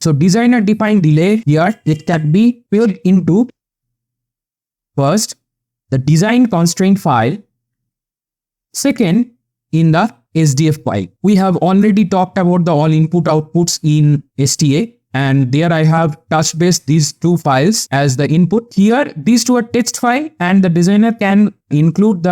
So designer defined delay here, it can be filled into first the design constraint file, second in the SDF file. We have already talked about the all input outputs in STA. And there I have touch base these two files as the input. Here these two are text file, and the designer can include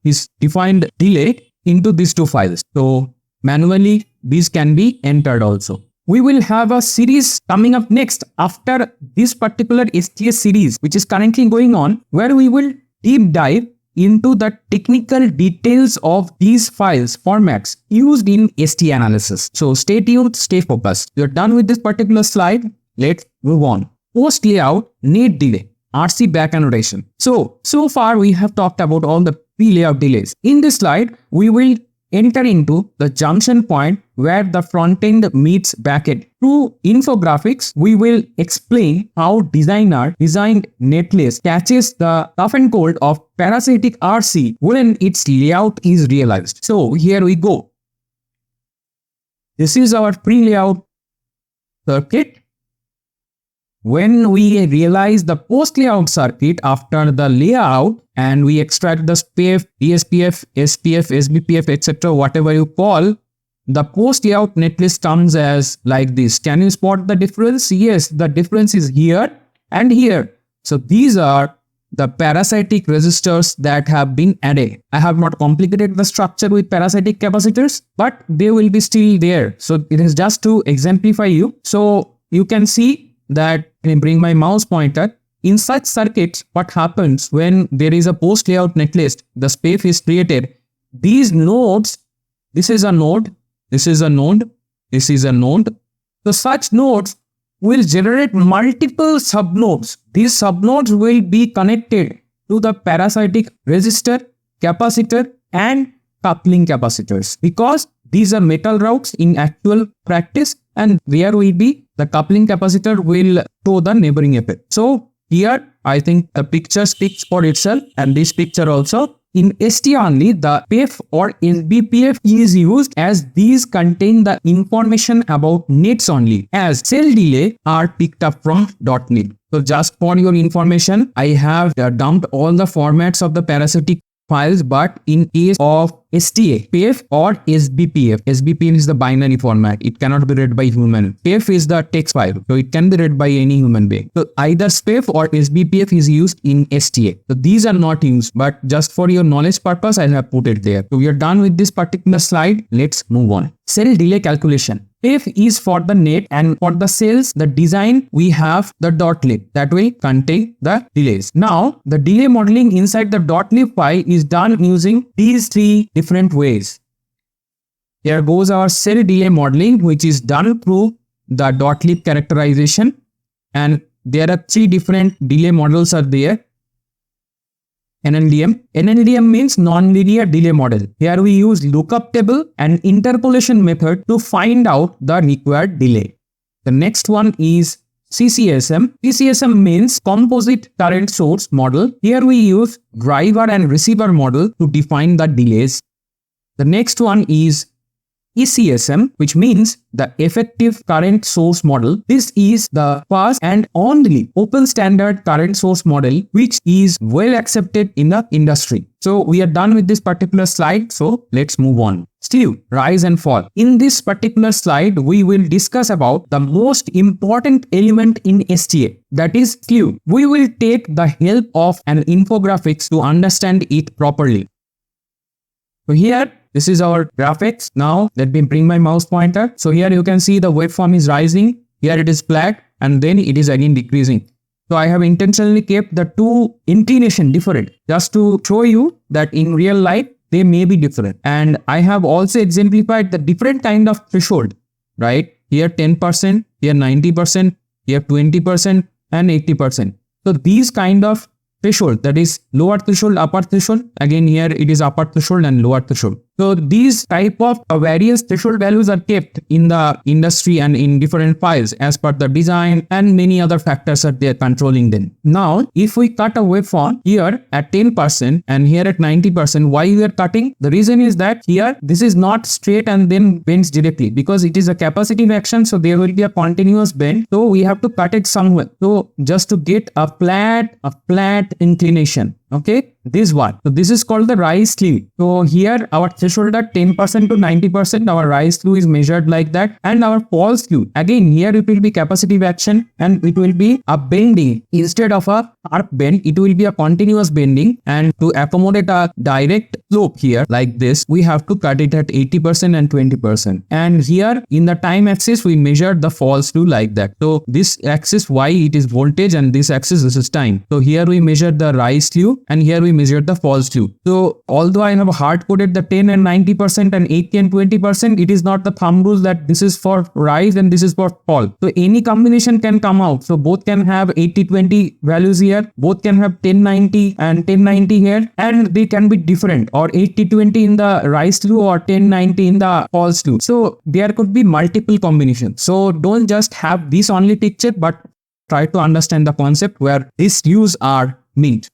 his defined delay into these two files. So manually these can be entered also. We will have a series coming up next after this particular STA series, which is currently going on, where we will deep dive into the technical details of these files formats used in STA analysis. So stay tuned, stay focused. You're done with this particular slide. Let's move on. Post layout net delay, RC back annotation. So far we have talked about all the pre-layout delays. In this slide, we will enter into the junction point where the front end meets back end. Through infographics, we will explain how designer designed netlist catches the tough and cold of parasitic RC when its layout is realized. So here we go. This is our pre-layout circuit. When we realize the post-layout circuit after the layout and we extract the SPF, ESPF, SPF, SBPF, etc., whatever you call, the post-layout netlist comes as like this. Can you spot the difference? Yes, the difference is here and here. So these are the parasitic resistors that have been added. I have not complicated the structure with parasitic capacitors, but they will be still there. So it is just to exemplify you. So you can see that, I bring my mouse pointer. In such circuits, what happens when there is a post-layout netlist, the space is created. These nodes, this is a node, this is a node, this is a node. So such nodes will generate multiple subnodes. These subnodes will be connected to the parasitic resistor, capacitor, and coupling capacitors, because these are metal routes in actual practice, and there will be the coupling capacitor will show the neighboring effect. So here I think the picture speaks for itself, and this picture also. In STA only, the PEF or SBPF is used as these contain the information about nets only, as cell delay are picked up from .net. So just for your information, I have dumped all the formats of the parasitic files, but in case of STA, PEF or SBPF, SBPF is the binary format. It cannot be read by human. PEF is the text file, so it can be read by any human being. So either PEF or SBPF is used in STA. So these are not used, but just for your knowledge purpose, I have put it there. So we are done with this particular slide. Let's move on. Cell delay calculation. PEF is for the net, and for the cells, the design, we have the .lib that will contain the delays. Now, the delay modeling inside the .lib file is done using these three different ways. Here goes our cell delay modeling, which is done through the .lib characterization, and there are three different delay models are there. NLDM. NLDM means nonlinear delay model. Here we use lookup table and interpolation method to find out the required delay. The next one is CCSM. CCSM means composite current source model. Here we use driver and receiver model to define the delays. The next one is ECSM, which means the effective current source model. This is the first and only open standard current source model which is well accepted in the industry. So we are done with this particular slide. So let's move on. Slew, rise and fall. In this particular slide, we will discuss about the most important element in STA, that is slew. We will take the help of an infographics to understand it properly. So here, this is our graphics. Now let me bring my mouse pointer. So here you can see the waveform is rising. Here it is flat, and then it is again decreasing. So I have intentionally kept the two inclination different just to show you that in real life they may be different. And I have also exemplified the different kind of threshold, right? Here 10%, here 90%, here 20% and 80%. So these kind of threshold, that is lower threshold, upper threshold. Again here it is upper threshold and lower threshold. So these type of various threshold values are kept in the industry and in different files as per the design, and many other factors are there controlling them. Now if we cut a waveform here at 10% and here at 90%, why we are cutting? The reason is that here this is not straight and then bends directly, because it is a capacitive action, so there will be a continuous bend. So we have to cut it somewhere. So just to get a flat inclination. Okay, this one. So this is called the rise slew. So here our threshold at 10% to 90%, our rise slew is measured like that, and our fall slew, again here it will be capacitive action and it will be a bending. Instead of a sharp bend, it will be a continuous bending, and to accommodate a direct slope here like this, we have to cut it at 80% and 20%. And here in the time axis, we measured the fall slew like that. So this axis Y, it is voltage, and this axis, this is time. So here we measure the rise slew, and here we measured the fall slew. So although I have hard coded the 10 and 90% and 80 and 20%, it is not the thumb rule that this is for rise and this is for fall. So any combination can come out. So both can have 80-20 values here, both can have 10-90 and 10-90 here, and they can be different, or 80-20 in the rise slew or 10-90 in the fall slew. So there could be multiple combinations. So don't just have this only picture, but try to understand the concept where these slews are meant.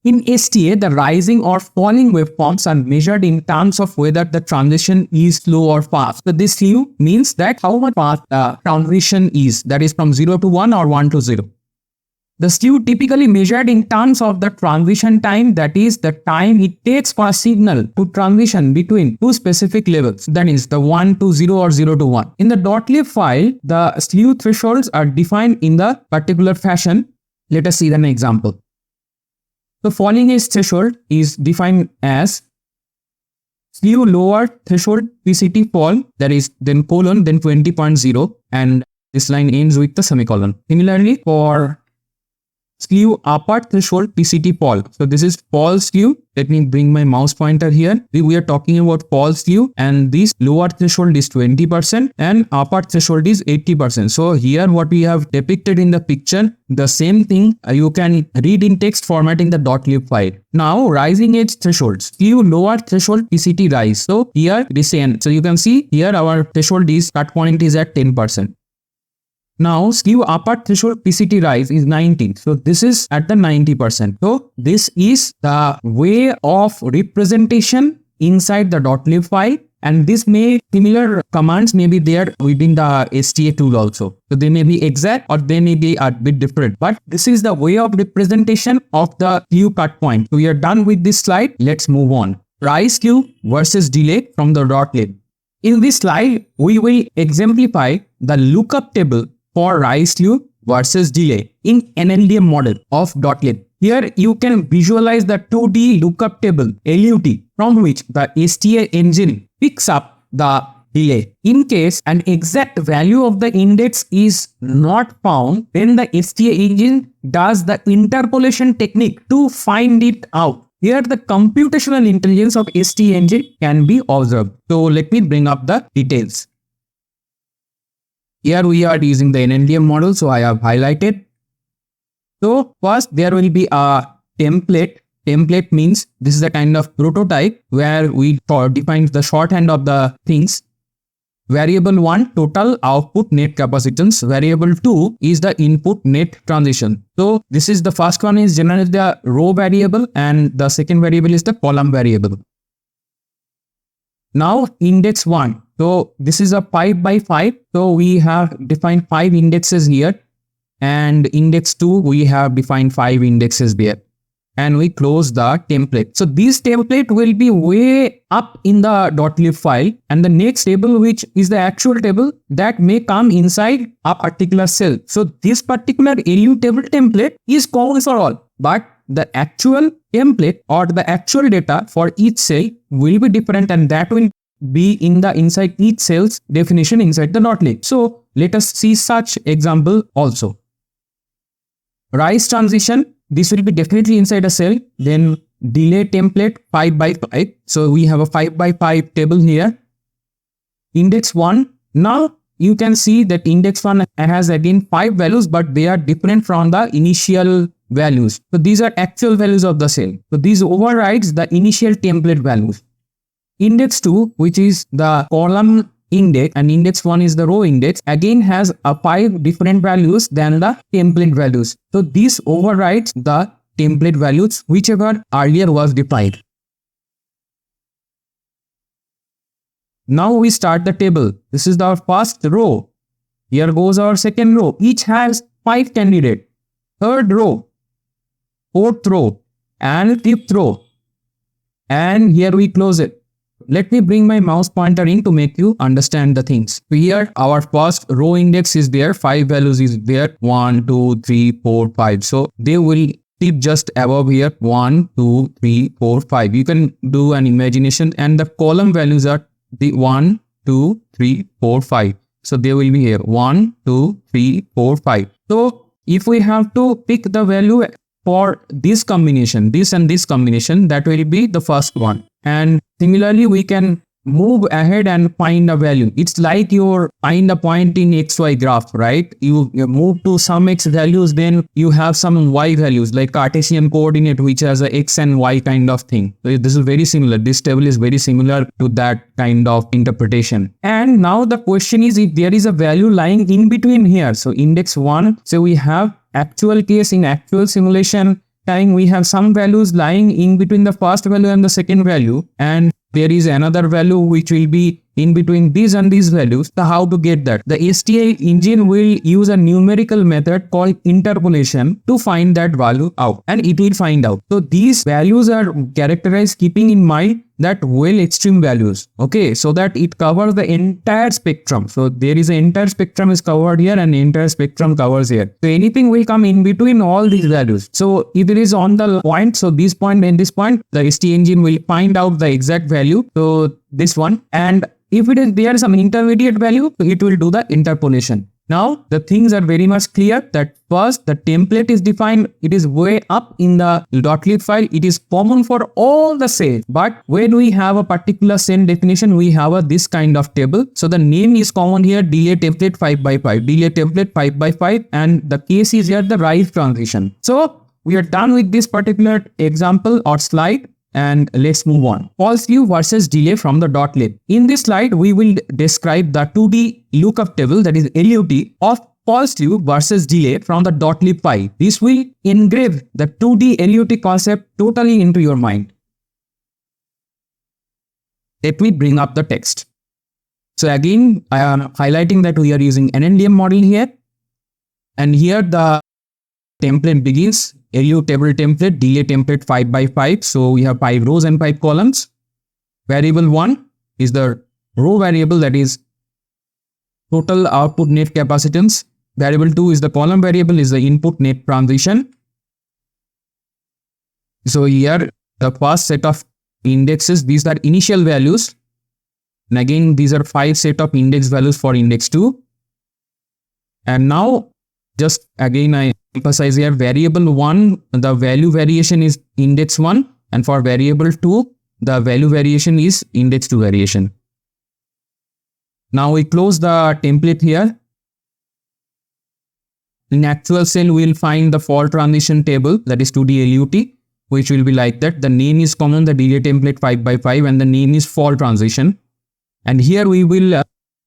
In STA, the rising or falling waveforms are measured in terms of whether the transition is slow or fast. So this slew means that how much fast the transition is, that is from 0 to 1 or 1 to 0. The slew typically measured in terms of the transition time, that is the time it takes for a signal to transition between two specific levels, that is the 1 to 0 or 0 to 1. In the .lib file, the slew thresholds are defined in the particular fashion. Let us see an example. The falling edge threshold is defined as slew lower threshold PCT fall, that is then colon, then 20.0, and this line ends with the semicolon. Similarly, for Slew upper threshold PCT pol. So this is pol slew. Let me bring my mouse pointer here. We are talking about pol slew, and this lower threshold is 20% and upper threshold is 80%. So here what we have depicted in the picture, the same thing you can read in text format in the .lib file. Now rising edge thresholds. Slew lower threshold PCT rise. So here it is same. So you can see here our threshold is cut point is at 10%. Now Skew upper threshold PCT rise is 90. So this is at the 90%. So this is the way of representation inside the .lib file, and this similar commands may be there within the STA tool also. So they may be exact or they may be a bit different, but this is the way of representation of the Skew cut point. So we are done with this slide. Let's move on. Rise skew versus delay from the .lib. In this slide, we will exemplify the lookup table for rise skew versus delay in NLDM model of .lib. Here you can visualize the 2D lookup table LUT from which the STA engine picks up the delay. In case an exact value of the index is not found, then the STA engine does the interpolation technique to find it out. Here the computational intelligence of STA engine can be observed. So let me bring up the details. Here we are using the NLDM model, so I have highlighted. So first there will be a template. Template means this is a kind of prototype where we define the shorthand of the things. Variable 1 total output net capacitance. Variable 2 is the input net transition. So this is the first one is generally the row variable and the second variable is the column variable. Now index 1. So this is a 5 by 5. So we have defined 5 indexes here, and index 2 we have defined 5 indexes there, and we close the template. So this template will be way up in the .lib file, and the next table, which is the actual table, that may come inside a particular cell. So this particular LU table template is common for all, but the actual template or the actual data for each cell will be different, and that will be in the inside each cell's definition inside the .lib. So let us see such example also. Rise transition, this will be definitely inside a cell. Then delay template 5 by 5. So we have a 5 by 5 table here. Index 1. Now you can see that index 1 has again 5 values, but they are different from the initial values. So these are actual values of the cell. So these overrides the initial template values. Index 2, which is the column index, and index 1 is the row index, again has a 5 different values than the template values. So this overrides the template values whichever earlier was defined. Now we start the table. This is our first row. Here goes our second row. Each has 5 candidates. Third row, fourth row, and fifth row. And here we close it. Let me bring my mouse pointer in to make you understand the things. So here our first row index is there, 5 values is there, 1, 2, 3, 4, 5. So they will keep just above here, 1, 2, 3, 4, 5. You can do an imagination, and the column values are the 1, 2, 3, 4, 5. So they will be here, 1, 2, 3, 4, 5. So if we have to pick the value for this combination, this and this combination, that will be the first one. And similarly, we can move ahead and find a value. It's like you find a point in XY graph, right? You move to some X values, then you have some Y values like Cartesian coordinate, which has a X and Y kind of thing. So this is very similar. This table is very similar to that kind of interpretation. And now the question is, if there is a value lying in between here. So index 1, so we have actual case in actual simulation time, we have some values lying in between the first value and the second value, and there is another value which will be in between these and these values. So how to get that? The STA engine will use a numerical method called interpolation to find that value out, and it will find out. So these values are characterized keeping in mind that well extreme values, okay, so that it covers the entire spectrum. So there is an entire spectrum is covered here and entire spectrum covers here. So anything will come in between all these values. So if it is on the point, so this point and this point, the STA engine will find out the exact value. So this one, and if it is there some intermediate value, so it will do the interpolation. Now, the things are very much clear that first, the template is defined. It is way up in the .lib file. It is common for all the cells. But when we have a particular cell definition, we have this kind of table. So the name is common here, delay template 5x5, delay template 5x5, and the case is here the rise transition. So we are done with this particular example or slide. And let's move on. False slew versus delay from the .lib. In this slide, we will describe the 2D lookup table, that is LUT, of false slew versus delay from the .lib file. This will engrave the 2D LUT concept totally into your mind. Let me bring up the text. So again, I am highlighting that we are using NNDM model here. And here the template begins. LU table template, delay template 5x5. So we have 5 rows and 5 columns. Variable 1 is the row variable, that is total output net capacitance. Variable 2 is the column variable, is the input net transition. So here the first set of indexes, these are initial values. And again, these are 5 set of index values for index 2. And now just again I emphasize here, variable 1, the value variation is index 1, and for variable 2, the value variation is index 2 variation. Now we close the template here. In actual cell, we will find the fault transition table, that is 2D LUT, which will be like that. The name is common, the delay template 5x5, and the name is fault transition. And here we will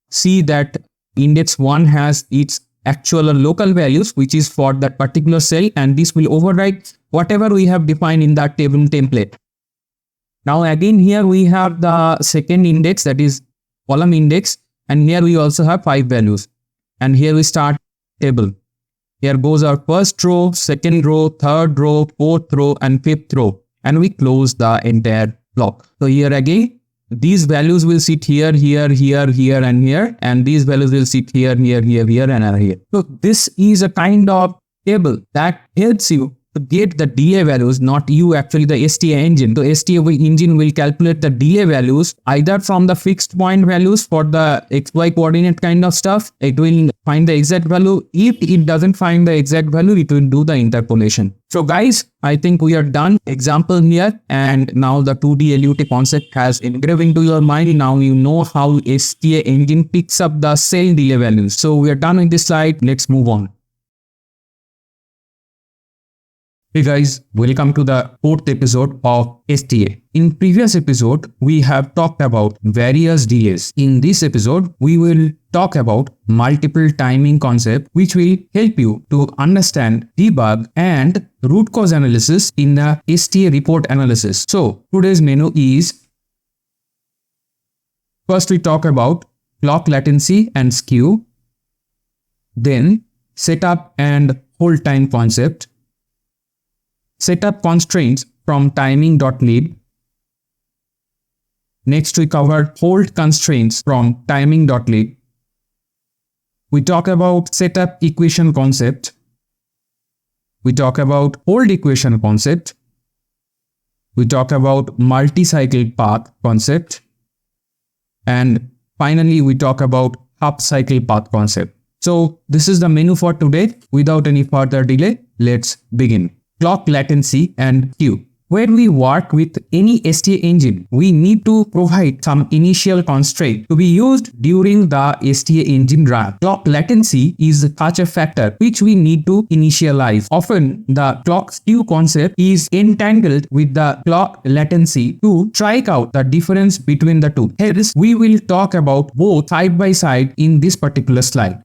see that index 1 has its actual or local values, which is for that particular cell, and this will override whatever we have defined in that table template. Now again, here we have the second index, that is column index, and here we also have 5 values. And here we start table. Here goes our first row, second row, third row, fourth row, and fifth row, and we close the entire block. So here again, these values will sit here, here, here, here, and here, and these values will sit here, here, here, here, and here. So this is a kind of table that helps you to get the delay values, not you actually, the STA engine. The STA engine will calculate the delay values either from the fixed point values for the XY coordinate kind of stuff. It will find the exact value. If it doesn't find the exact value, it will do the interpolation. So guys, I think we are done example here, and now the 2D LUT concept has engraved into your mind. Now you know how STA engine picks up the cell delay values. So we are done with this slide. Let's move on. Hey guys, welcome to the 4th episode of STA. In previous episode, we have talked about various delays. In this episode, we will talk about multiple timing concept, which will help you to understand, debug, and root cause analysis in the STA report analysis. So today's menu is, first we talk about clock latency and skew, then setup and hold time concept, setup constraints from timing.lib. Next we cover hold constraints from timing.lib. We talk about setup equation concept. We talk about hold equation concept. We talk about multi-cycle path concept. And finally, we talk about half cycle path concept. So this is the menu for today. Without any further delay, let's begin. Clock latency and skew. When we work with any STA engine, we need to provide some initial constraint to be used during the STA engine run. Clock latency is such a factor which we need to initialize. Often, the clock skew concept is entangled with the clock latency to strike out the difference between the two. Hence, we will talk about both side by side in this particular slide.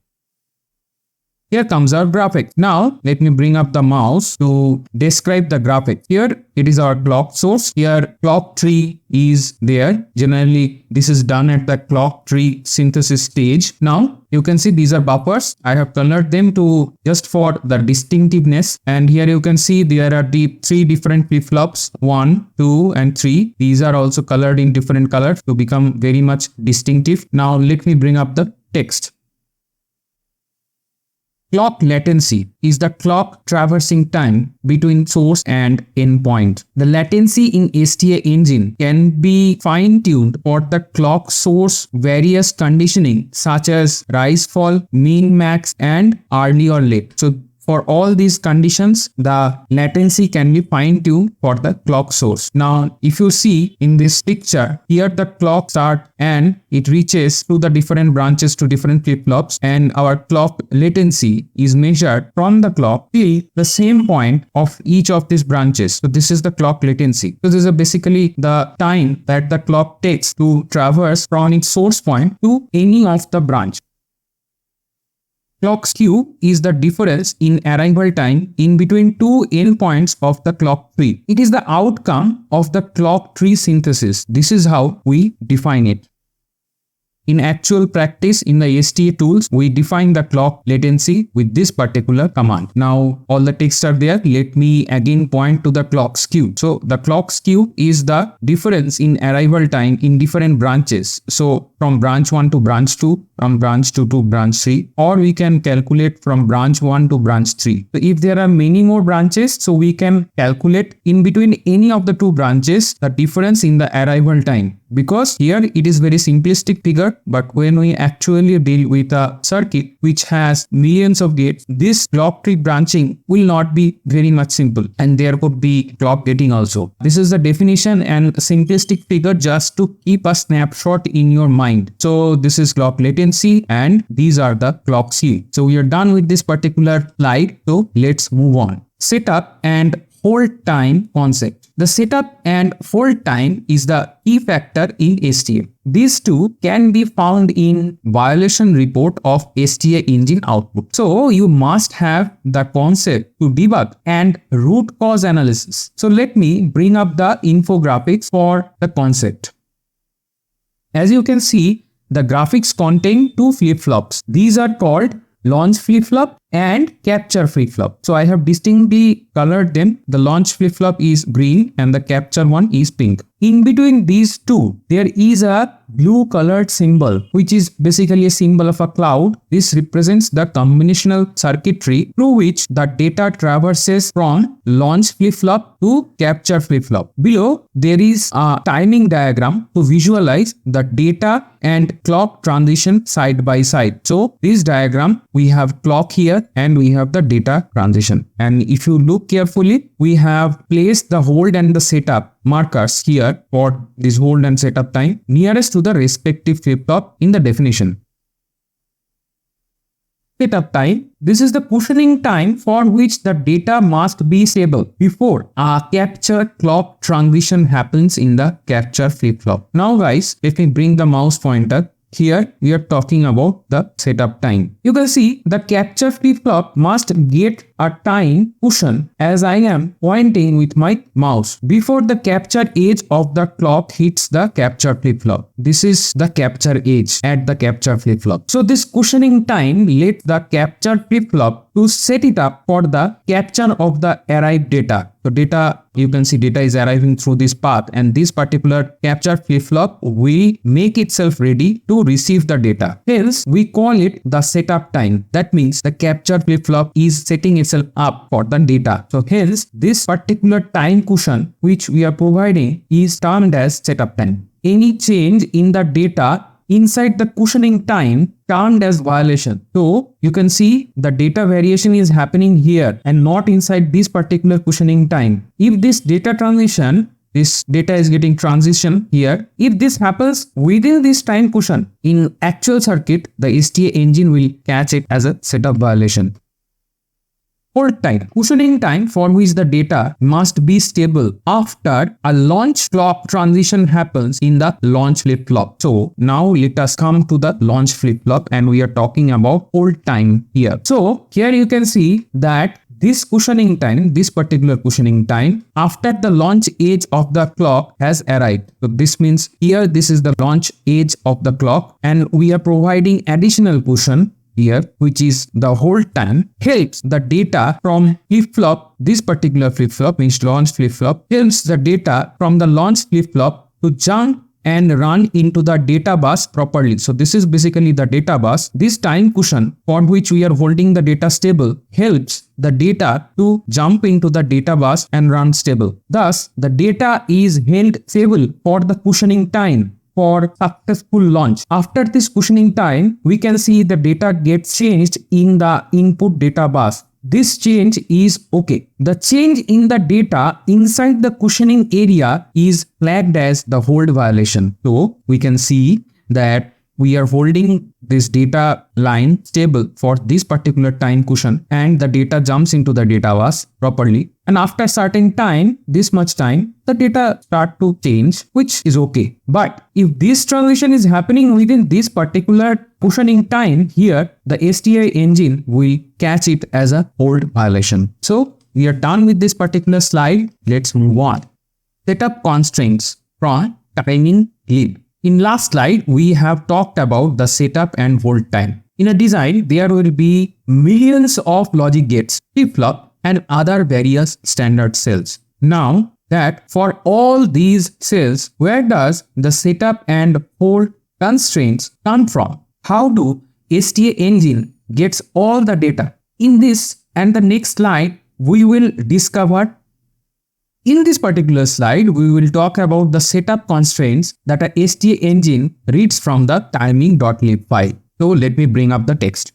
Here comes our graphic. Now, let me bring up the mouse to describe the graphic. Here, it is our clock source. Here, clock tree is there. Generally, this is done at the clock tree synthesis stage. Now, you can see these are buffers. I have colored them to just for the distinctiveness. And here you can see there are the 3 different flip-flops, 1, 2, and 3. These are also colored in different colors to become very much distinctive. Now, let me bring up the text. Clock latency is the clock traversing time between source and endpoint. The latency in STA Engine can be fine-tuned for the clock source various conditioning such as rise, fall, min, max, and early or late. So for all these conditions, the latency can be fine-tuned for the clock source. Now, if you see in this picture, here the clock starts and it reaches to the different branches to different flip-flops, and our clock latency is measured from the clock till the same point of each of these branches. So this is the clock latency. So this is basically the time that the clock takes to traverse from its source point to any of the branch. Clock skew is the difference in arrival time in between two endpoints of the clock tree. It is the outcome of the clock tree synthesis. This is how we define it. In actual practice, in the STA tools, we define the clock latency with this particular command. Now, all the texts are there. Let me again point to the clock skew. So, the clock skew is the difference in arrival time in different branches. So, from branch 1 to branch 2, from branch 2 to branch 3, or we can calculate from branch 1 to branch 3. So, if there are many more branches, so we can calculate in between any of the two branches the difference in the arrival time. Because here it is very simplistic figure, but when we actually deal with a circuit which has millions of gates, this clock tree branching will not be very much simple, and there could be clock gating also. This is the definition and simplistic figure just to keep a snapshot in your mind. So this is clock latency and these are the clock skew. So we are done with this particular slide. So let's move on. Setup and hold time concept. The setup and hold time is the key factor in STA. These two can be found in violation report of STA Engine output. So you must have the concept to debug and root cause analysis. So let me bring up the infographics for the concept. As you can see, the graphics contain two flip-flops. These are called launch flip-flop and capture flip-flop. So I have distinctly colored them. The launch flip-flop is green and the capture one is pink. In between these two, there is a blue colored symbol, which is basically a symbol of a cloud. This represents the combinational circuitry through which the data traverses from launch flip-flop to capture flip-flop. Below, there is a timing diagram to visualize the data and clock transition side by side. So this diagram, we have clock here and we have the data transition. And if you look carefully, we have placed the hold and the setup markers here for this hold and setup time nearest to the respective flip-flop in the definition. Setup time. This is the cushioning time for which the data must be stable before a capture clock transition happens in the capture flip-flop. Now guys, let me bring the mouse pointer. Here we are talking about the setup time. You can see the capture flip-flop must get a time cushion as I am pointing with my mouse before the capture edge of the clock hits the capture flip-flop. This is the capture edge at the capture flip-flop. So this cushioning time let the capture flip-flop to set it up for the capture of the arrived data. So data, you can see data is arriving through this path, and this particular capture flip-flop will make itself ready to receive the data. Hence, we call it the setup time. That means the capture flip-flop is setting itself up for the data. So hence, this particular time cushion which we are providing is termed as setup time. Any change in the data inside the cushioning time termed as violation. So you can see the data variation is happening here and not inside this particular cushioning time. If this data transition, this data is getting transition here. If this happens within this time cushion, in actual circuit, the STA engine will catch it as a setup violation. Hold time. Cushioning time for which the data must be stable after a launch clock transition happens in the launch flip-flop. So now let us come to the launch flip-flop and we are talking about hold time here. So here you can see that this cushioning time, this particular cushioning time after the launch edge of the clock has arrived. So this means here this is the launch edge of the clock and we are providing additional cushion here, which is the hold time, helps the data from flip-flop, this particular flip-flop means launch flip-flop, helps the data from the launch flip-flop to jump and run into the data bus properly. So this is basically the data bus. This time cushion for which we are holding the data stable helps the data to jump into the data bus and run stable. Thus, the data is held stable for the cushioning time for successful launch. After this cushioning time, we can see the data gets changed in the input data bus. This change is okay. The change in the data inside the cushioning area is flagged as the hold violation. So we can see that we are holding this data line stable for this particular time cushion and the data jumps into the data bus properly. And after a certain time, this much time, the data start to change, which is okay. But if this transition is happening within this particular cushioning time, here the STA engine will catch it as a hold violation. So we are done with this particular slide. Let's move on. Setup constraints from timing lead. In last slide, we have talked about the setup and hold time. In a design, there will be millions of logic gates, flip-flop, and other various standard cells. Now that for all these cells, where does the setup and hold constraints come from? How do STA engine gets all the data? In this and the next slide, we will discover. In this particular slide, we will talk about the setup constraints that a STA engine reads from the timing.lib file. So let me bring up the text.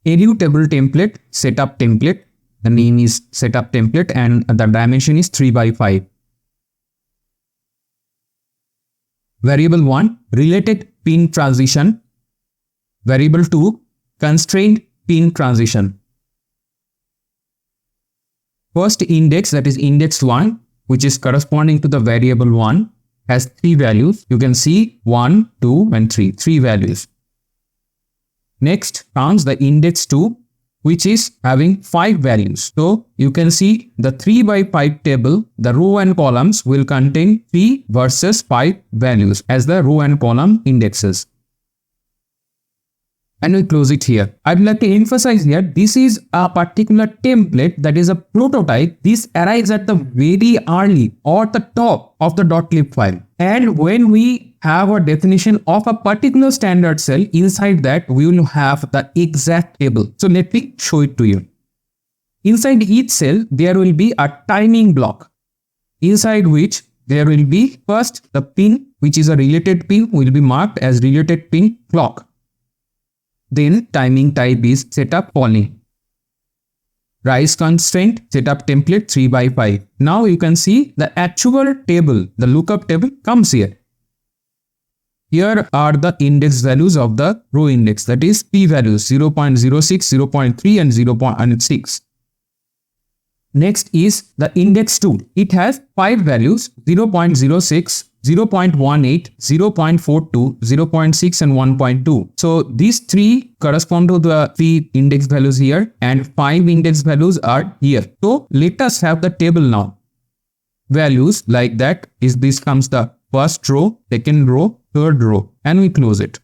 ALU table template, setup template. The name is setup template and the dimension is 3 by 5. Variable 1, related pin transition. Variable 2, constrained pin transition. First index, that is index 1, which is corresponding to the variable 1, has 3 values. You can see 1, 2 and 3, 3 values. Next comes the index 2, which is having 5 values. So you can see the 3 by 5 table, the row and columns will contain 3 versus 5 values as the row and column indexes. And we close it here. I'd like to emphasize here, this is a particular template that is a prototype. This arrives at the very early or the top of the .lib file. And when we have a definition of a particular standard cell, inside that we will have the exact table. So let me show it to you. Inside each cell, there will be a timing block, inside which there will be first the pin, which is a related pin, will be marked as related pin clock. Then timing type is setup calling. Rise constraint, setup template 3 by 5. Now you can see the actual table, the lookup table comes here. Here are the index values of the row index, that is P values 0.06, 0.3 and 0.6. Next is the index 2. It has 5 values 0.06, 0.18, 0.42, 0.6 and 1.2. So these 3 correspond to the 3 index values here and 5 index values are here. So let us have the table now. Values like that is this comes the first row, second row, third row, and we close it.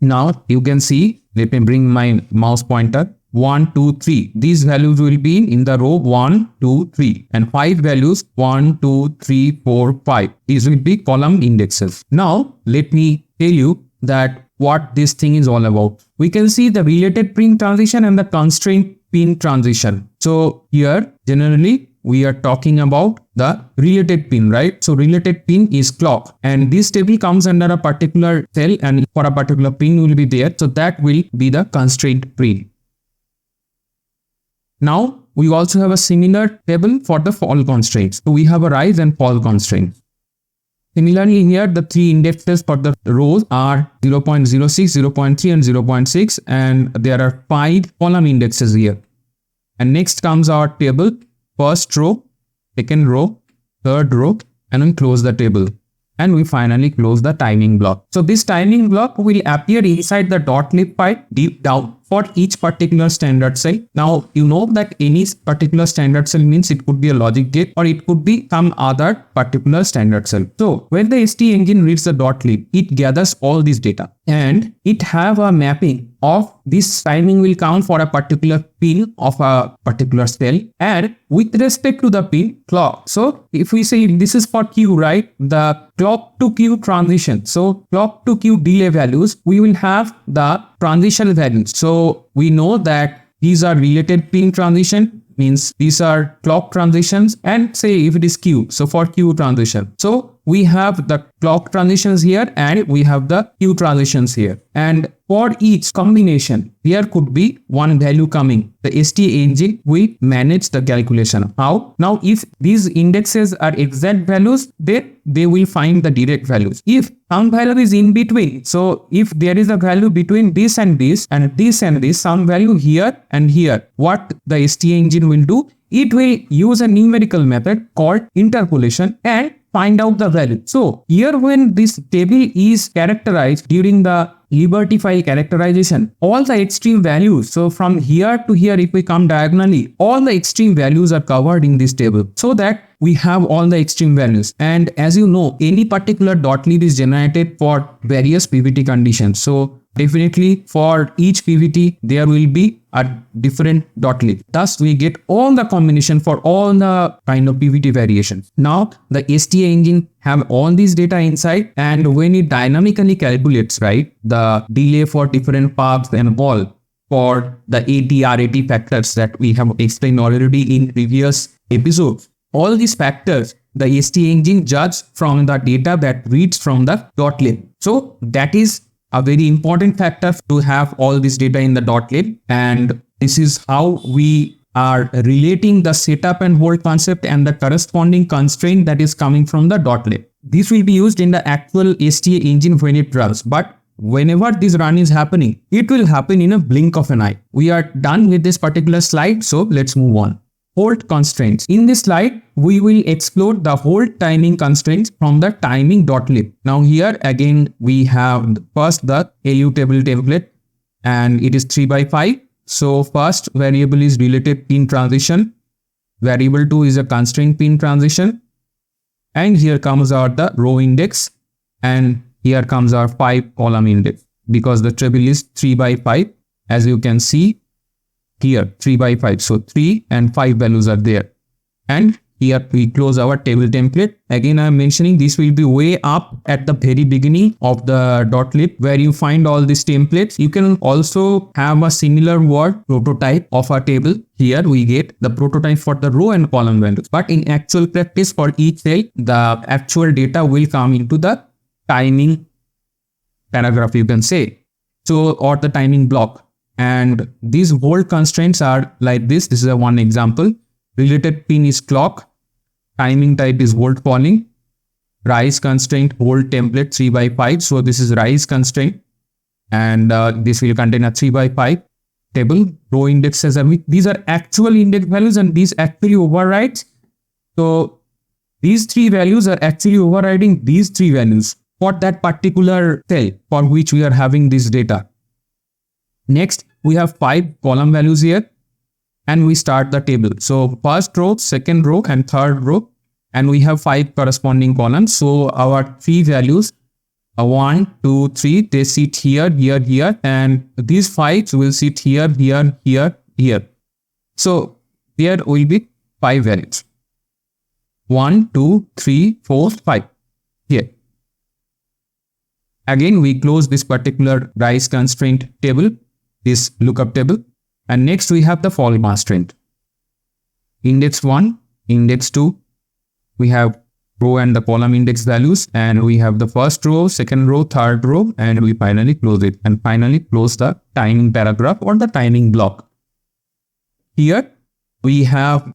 Now you can see, let me bring my mouse pointer. 1, 2, 3. These values will be in the row 1, 2, 3 and 5 values 1, 2, 3, 4, 5. These will be column indexes. Now let me tell you that what this thing is all about. We can see the related pin transition and the constraint pin transition. So here generally we are talking about the related pin, right? So related pin is clock and this table comes under a particular cell and for a particular pin will be there. So that will be the constraint pin. Now, we also have a similar table for the fall constraints. So we have a rise and fall constraint. Similarly, here the 3 indexes for the rows are 0.06, 0.3 and 0.6 and there are 5 column indexes here. And next comes our table, first row, second row, third row, and we close the table. And we finally close the timing block. So this timing block will appear inside the .lib file deep down for each particular standard cell. Now, you know that any particular standard cell means it could be a logic gate or it could be some other particular standard cell. So when the STA engine reads the dot lib, it gathers all this data and it have a mapping of this timing will count for a particular pin of a particular cell and with respect to the pin clock. So if we say this is for Q, right, the clock to Q transition. So clock to Q delay values, we will have the transition values. So we know that these are related pin transition, means these are clock transitions, and say if it is Q, so for Q transition. So we have the clock transitions here and we have the Q transitions here. And for each combination, there could be one value coming. The STA engine will manage the calculation. How? Now, if these indexes are exact values, then they will find the direct values. If some value is in between, so if there is a value between this and this and this and this, some value here and here, what the STA engine will do? It will use a numerical method called interpolation and find out the value. So here when this table is characterized during the Liberty file characterization, all the extreme values, so from here to here if we come diagonally, all the extreme values are covered in this table so that we have all the extreme values. And as you know, any particular dot lib is generated for various PVT conditions. So definitely for each PVT there will be a different dot lib. Thus we get all the combination for all the kind of PVT variations. Now the STA engine have all these data inside, and when it dynamically calculates, right, the delay for different paths and all for the AT, RAT factors that we have explained already in previous episodes. All these factors the STA engine judges from the data that reads from the dot lib. So that is a very important factor to have all this data in the dot lib, and this is how we are relating the setup and hold concept and the corresponding constraint that is coming from the dot lib. This will be used in the actual STA engine when it runs, but whenever this run is happening, it will happen in a blink of an eye. We are done with this particular slide, so let's move on. Hold constraints. In this slide, we will explore the hold timing constraints from the timing dot lib. Now here again, we have first the AU table template and it is 3/5. So first variable is related pin transition. Variable 2 is a constraint pin transition. And here comes our the row index and here comes our 5 column index because the table is 3/5 as you can see. Here 3/5, so 3 and 5 values are there, and here we close our table template. Again I am mentioning this will be way up at the very beginning of the dot lib where you find all these templates. You can also have a similar word prototype of a table. Here we get the prototype for the row and column values, but in actual practice for each cell the actual data will come into the timing paragraph, you can say, so, or the timing block. And these hold constraints are like this. This is a one example. Related pin is clock. Timing type is hold calling. Rise constraint hold template 3/5. So this is rise constraint. And this will contain a 3/5 table. Row indexes are with. These are actual index values and these actually overrides. So these three values are actually overriding these three values for that particular cell for which we are having this data. Next, we have 5 column values here and we start the table. So first row, second row and third row, and we have 5 corresponding columns. So our 3 values, 1, 2, 3, they sit here, here, here, and these 5 will sit here, here, here, here. So there will be 5 values. 1, 2, 3, 4, 5 here. Again, we close this particular rise constraint table, this lookup table, and next we have the fall constraint. Index 1, index 2, we have row and the column index values, and we have the first row, second row, third row, and we finally close it and finally close the timing paragraph or the timing block. Here we have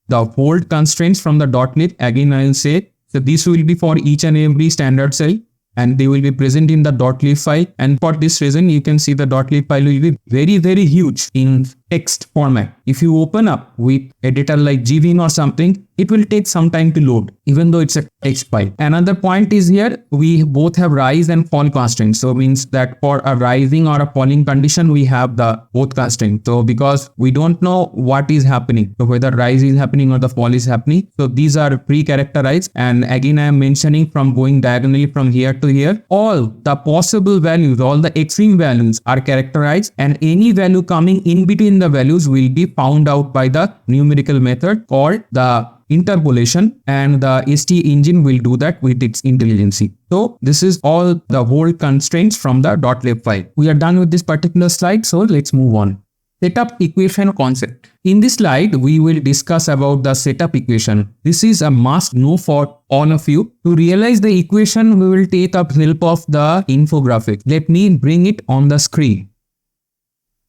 the hold constraints from the dot lib. Again, I will say, so this will be for each and every standard cell, and they will be present in the .lib file. And for this reason, you can see the .lib file will be very, very huge in text format. if you open up with editor like gvim or something, it will take some time to load, even though it's a text file. Another point is here, we both have rise and fall constraints. So means that for a rising or a falling condition, we have the both constraints. So because we don't know what is happening, so whether rise is happening or the fall is happening. So these are pre-characterized. And again, I am mentioning from going diagonally from here to here, all the possible values, all the extreme values are characterized, and any value coming in between the values will be found out by the numerical method called the interpolation, and the STA engine will do that with its intelligence. So this is all the whole constraints from the .lib file. We are done with this particular slide, so let's move on. Setup equation concept. In this slide, we will discuss about the setup equation. This is a must know for all of you. To realize the equation, we will take up help of the infographic. Let me bring it on the screen.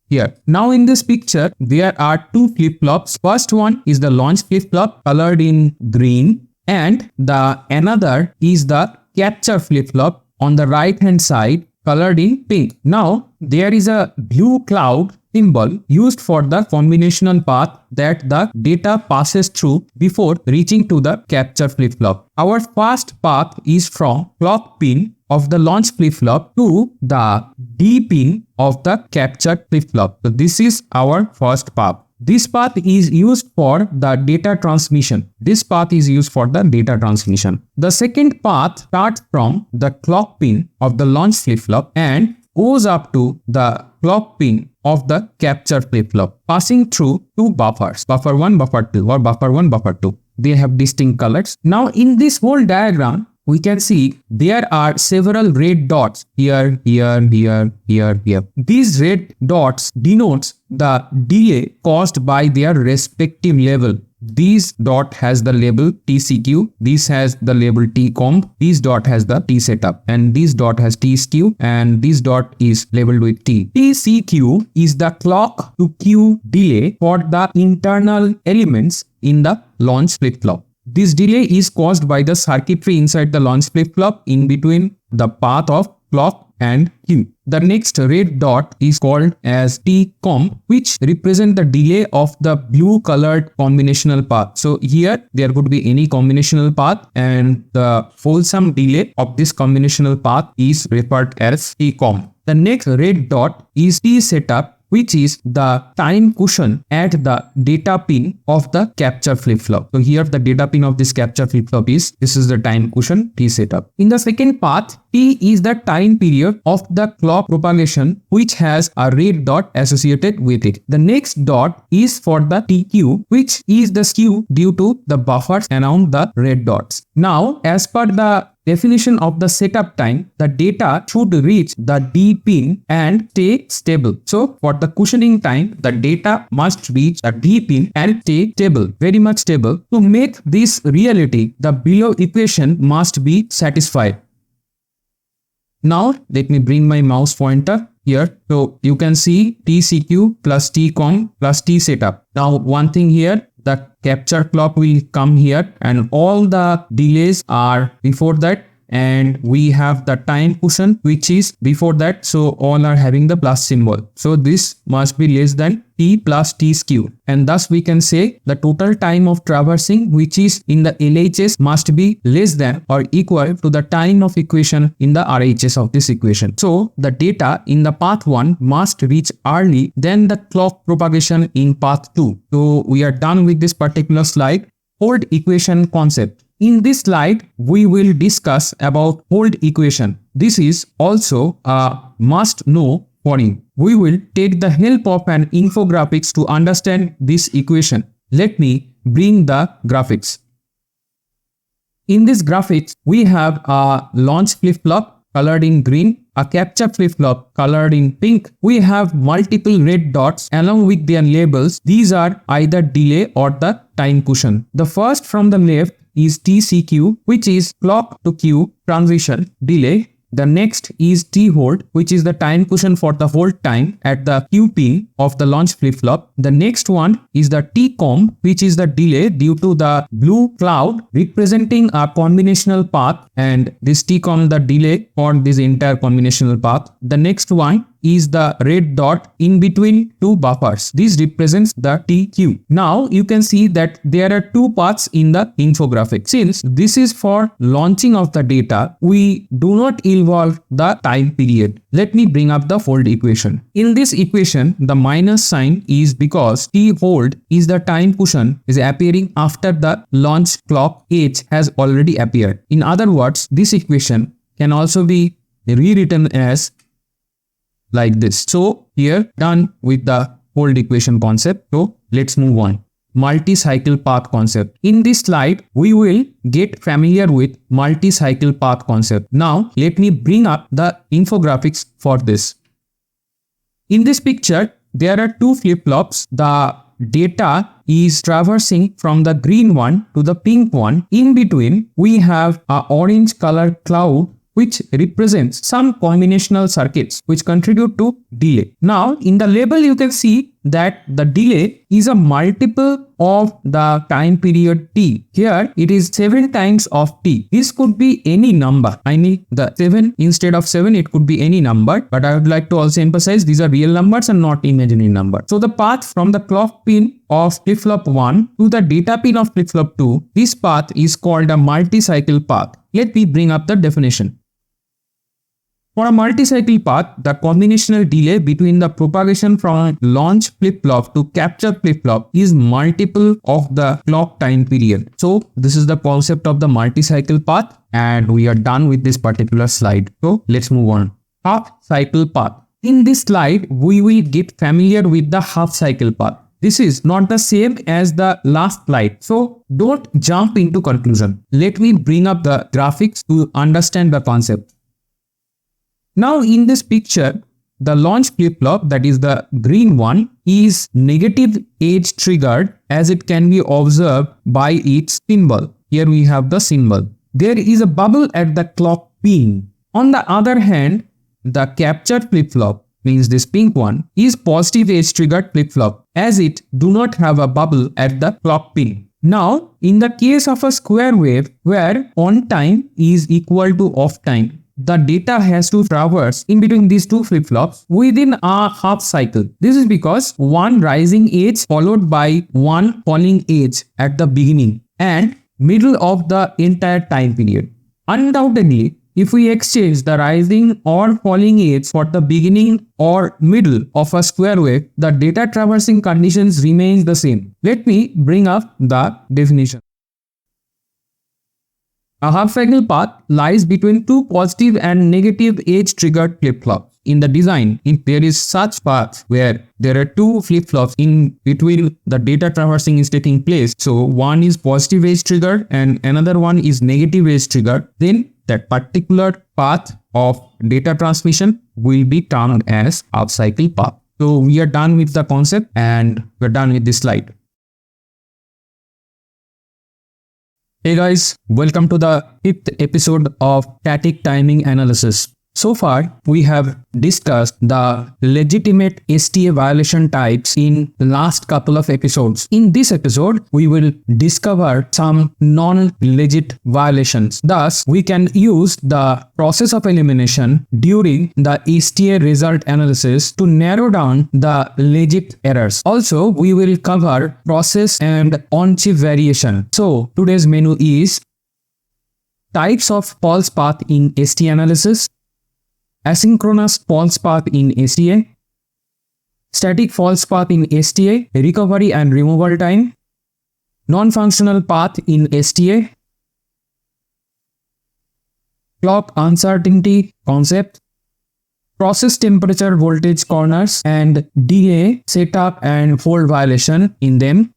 Here. Now in this picture, there are two flip-flops. First one is the launch flip-flop colored in green, and the another is the capture flip-flop on the right hand side colored in pink. Now there is a blue cloud symbol used for the combinational path that the data passes through before reaching to the capture flip-flop. Our first path is from clock pin of the launch flip-flop to the D pin of the capture flip-flop. So this is our first path. This path is used for the data transmission. The second path starts from the clock pin of the launch flip-flop and goes up to the clock pin of the capture flip-flop, passing through two buffers, buffer 1, buffer 2, or buffer 1, buffer 2. They have distinct colors. Now in this whole diagram, we can see there are several red dots here. These red dots denotes the delay caused by their respective label. This dot has the label TCQ, this has the label TComp, this dot has the T setup, and this dot has T skew, and this dot is labeled with T. TCQ is the clock to queue delay for the internal elements in the launch flip-flop. This delay is caused by the circuitry inside the launch flip-flop in between the path of clock and queue. The next red dot is called as TComp, which represent the delay of the blue colored combinational path. So here there could be any combinational path, and the wholesome delay of this combinational path is referred as TComp. The next red dot is T setup, which is the time cushion at the data pin of the capture flip-flop. So here the data pin of this capture flip-flop is, this is the time cushion T setup. In the second path, T is the time period of the clock propagation, which has a red dot associated with it. The next dot is for the TQ, which is the skew due to the buffers around the red dots. Now, as per the definition of the setup time, the data should reach the D pin and stay stable. So for the cushioning time, the data must reach the D pin and stay stable, very much stable. To make this reality, the below equation must be satisfied. Now let me bring my mouse pointer here. So you can see TCQ plus TComp plus T setup. Now one thing here, the capture clock will come here and all the delays are before that, and we have the time cushion which is before that, so all are having the plus symbol. So this must be less than T plus T skew, and thus we can say the total time of traversing which is in the LHS must be less than or equal to the time of equation in the RHS of this equation. So the data in the path 1 must reach early than the clock propagation in path 2. So we are done with this particular slide. Hold equation concept. In this slide, we will discuss about hold equation. This is also a must know for you. We will take the help of an infographics to understand this equation. Let me bring the graphics. In this graphics, we have a launch flip-flop colored in green, a capture flip-flop colored in pink. We have multiple red dots along with their labels. These are either delay or the time cushion. The first from the left is TCQ, which is clock to queue transition delay. The next is T-hold, which is the time cushion for the hold time at the Q pin of the launch flip-flop. The next one is the T-comp, which is the delay due to the blue cloud representing a combinational path, and this T-comp the delay for this entire combinational path. The next one is the red dot in between two buffers. This represents the TQ. Now you can see that there are two paths in the infographic. Since this is for launching of the data, we do not involve the time period. Let me bring up the fold equation. In this equation, the minus sign is because T hold is the time cushion is appearing after the launch clock H has already appeared. In other words, this equation can also be rewritten as like this. So here done with the fold equation concept. So let's move on. Multi-cycle path concept. In this slide, we will get familiar with multi-cycle path concept. Now let me bring up the infographics for this. In this picture, there are two flip-flops. The data is traversing from the green one to the pink one. In between, we have an orange color cloud which represents some combinational circuits which contribute to delay. Now, in the label, you can see that the delay is a multiple of the time period t. Here, it is 7 times of t. This could be any number. I mean, the 7 instead of 7, it could be any number. But I would like to also emphasize these are real numbers and not imaginary numbers. So, the path from the clock pin of flip-flop 1 to the data pin of flip-flop 2, this path is called a multi-cycle path. Let me bring up the definition. For a multi-cycle path, the combinational delay between the propagation from launch flip-flop to capture flip-flop is multiple of the clock time period. So this is the concept of the multi-cycle path, and we are done with this particular slide. So let's move on. Half-cycle path. In this slide, we will get familiar with the half-cycle path. This is not the same as the last slide, so don't jump into conclusion. Let me bring up the graphics to understand the concept. Now in this picture, the launch flip-flop, that is the green one, is negative edge triggered as it can be observed by its symbol. Here we have the symbol. There is a bubble at the clock pin. On the other hand, the captured flip-flop, means this pink one, is positive edge triggered flip-flop as it do not have a bubble at the clock pin. Now, in the case of a square wave where on time is equal to off time, the data has to traverse in between these two flip-flops within a half cycle. This is because one rising edge followed by one falling edge at the beginning and middle of the entire time period. Undoubtedly, if we exchange the rising or falling edge for the beginning or middle of a square wave, the data traversing conditions remain the same. Let me bring up the definition. A half-cycle path lies between two positive and negative edge-triggered flip-flops. In the design, if there is such path where there are two flip-flops in between the data traversing is taking place, so one is positive edge-triggered and another one is negative edge-triggered, then that particular path of data transmission will be termed as half-cycle path. So we are done with the concept and we're done with this slide. Hey guys, welcome to the 5th episode of Static Timing Analysis. So far, we have discussed the legitimate STA violation types in the last couple of episodes. In this episode, we will discover some non-legit violations. Thus, we can use the process of elimination during the STA result analysis to narrow down the legit errors. Also, we will cover process and on-chip variation. So, today's menu is types of false path in STA analysis, asynchronous false path in STA, static false path in STA, recovery and removal time, non-functional path in STA, clock uncertainty concept, process temperature voltage corners and delay, setup and hold violation in them.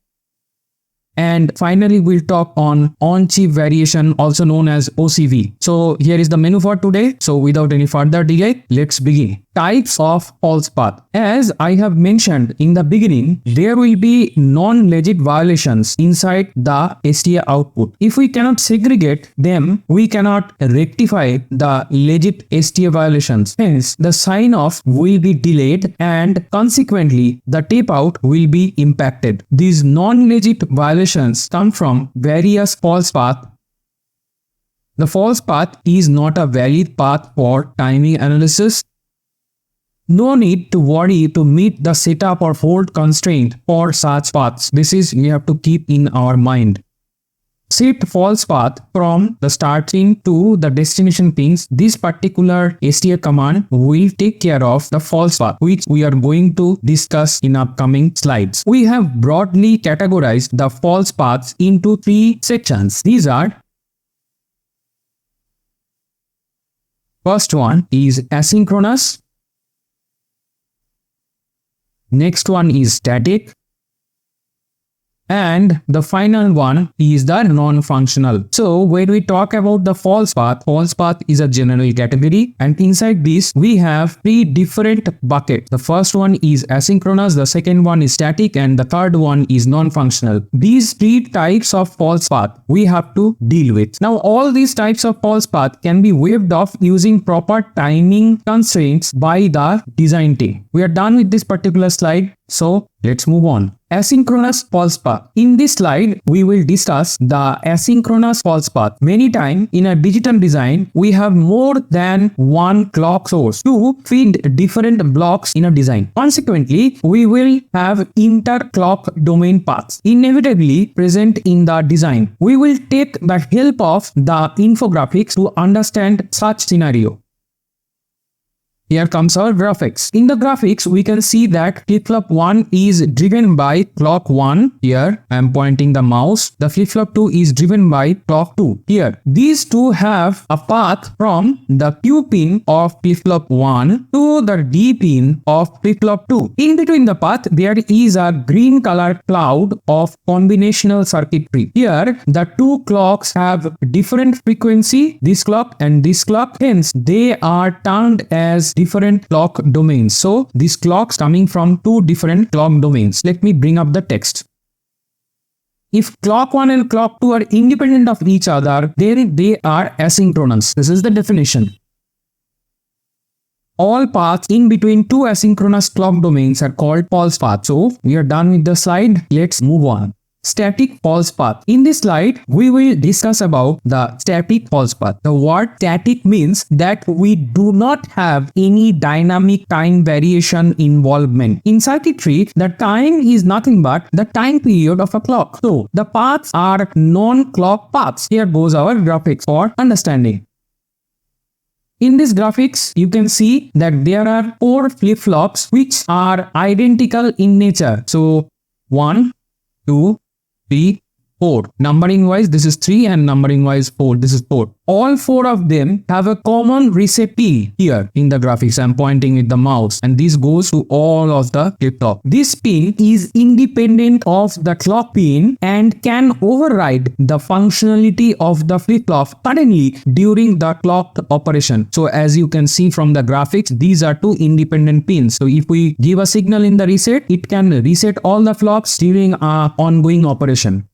And finally, we'll talk on-chip variation, also known as OCV. So here is the menu for today. So without any further delay, let's begin. Types of false path. As I have mentioned in the beginning, there will be non-legit violations inside the STA output. If we cannot segregate them, we cannot rectify the legit STA violations. Hence, the sign-off will be delayed and consequently, the tape-out will be impacted. These non-legit violations come from various false paths. The false path is not a valid path for timing analysis. No need to worry to meet the setup or hold constraint for such paths. This is we have to keep in our mind. Set false path from the starting to the destination pins. This particular STA command will take care of the false path, which we are going to discuss in upcoming slides. We have broadly categorized the false paths into 3 sections. These are: first one is asynchronous, next one is static, and the final one is the non-functional. So when we talk about the false path is a general category, and inside this we have 3 different buckets. The first one is asynchronous, the second one is static, and the third one is non-functional. These 3 types of false path we have to deal with. Now all these types of false path can be waved off using proper timing constraints by the design team. We are done with this particular slide, so let's move on. Asynchronous false path. In this slide, we will discuss the asynchronous false path. Many times in a digital design, we have more than one clock source to feed different blocks in a design. Consequently, we will have inter-clock domain paths inevitably present in the design. We will take the help of the infographics to understand such scenario. Here comes our graphics. In the graphics, we can see that flip-flop 1 is driven by clock 1. Here, I am pointing the mouse. The flip-flop 2 is driven by clock 2. Here, these two have a path from the Q pin of flip-flop 1 to the D pin of flip-flop 2. In between the path, there is a green color cloud of combinational circuitry. Here, the 2 clocks have different frequency, this clock and this clock. Hence, they are termed as different clock domains. So these clocks coming from 2 different clock domains. Let me bring up the text. If clock 1 and clock 2 are independent of each other, then they are asynchronous. This is the definition. All paths in between 2 asynchronous clock domains are called false paths. So we are done with the slide. Let's move on. Static false path. In this slide, we will discuss about the static false path. The word static means that we do not have any dynamic time variation involvement. In circuitry, the time is nothing but the time period of a clock. So the paths are non-clock paths. Here goes our graphics for understanding. In this graphics, you can see that there are 4 flip-flops which are identical in nature. So 1, 2, 3, 4. Numbering wise, this is 3, and numbering wise 4. This is 4. All 4 of them have a common reset pin here in the graphics. I'm pointing with the mouse, and this goes to all of the flip-flop. This pin is independent of the clock pin and can override the functionality of the flip-flop suddenly during the clock operation. So as you can see from the graphics, these are 2 independent pins. So if we give a signal in the reset, it can reset all the flops during our ongoing operation.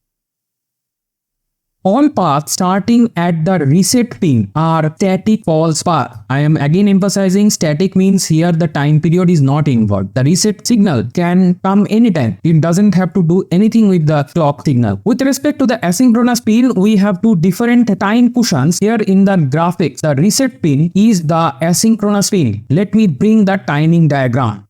All paths starting at the reset pin are static false path. I am again emphasizing static means here the time period is not involved. The reset signal can come anytime. It doesn't have to do anything with the clock signal. With respect to the asynchronous pin, we have 2 different time cushions. Here in the graphics, the reset pin is the asynchronous pin. Let me bring the timing diagram.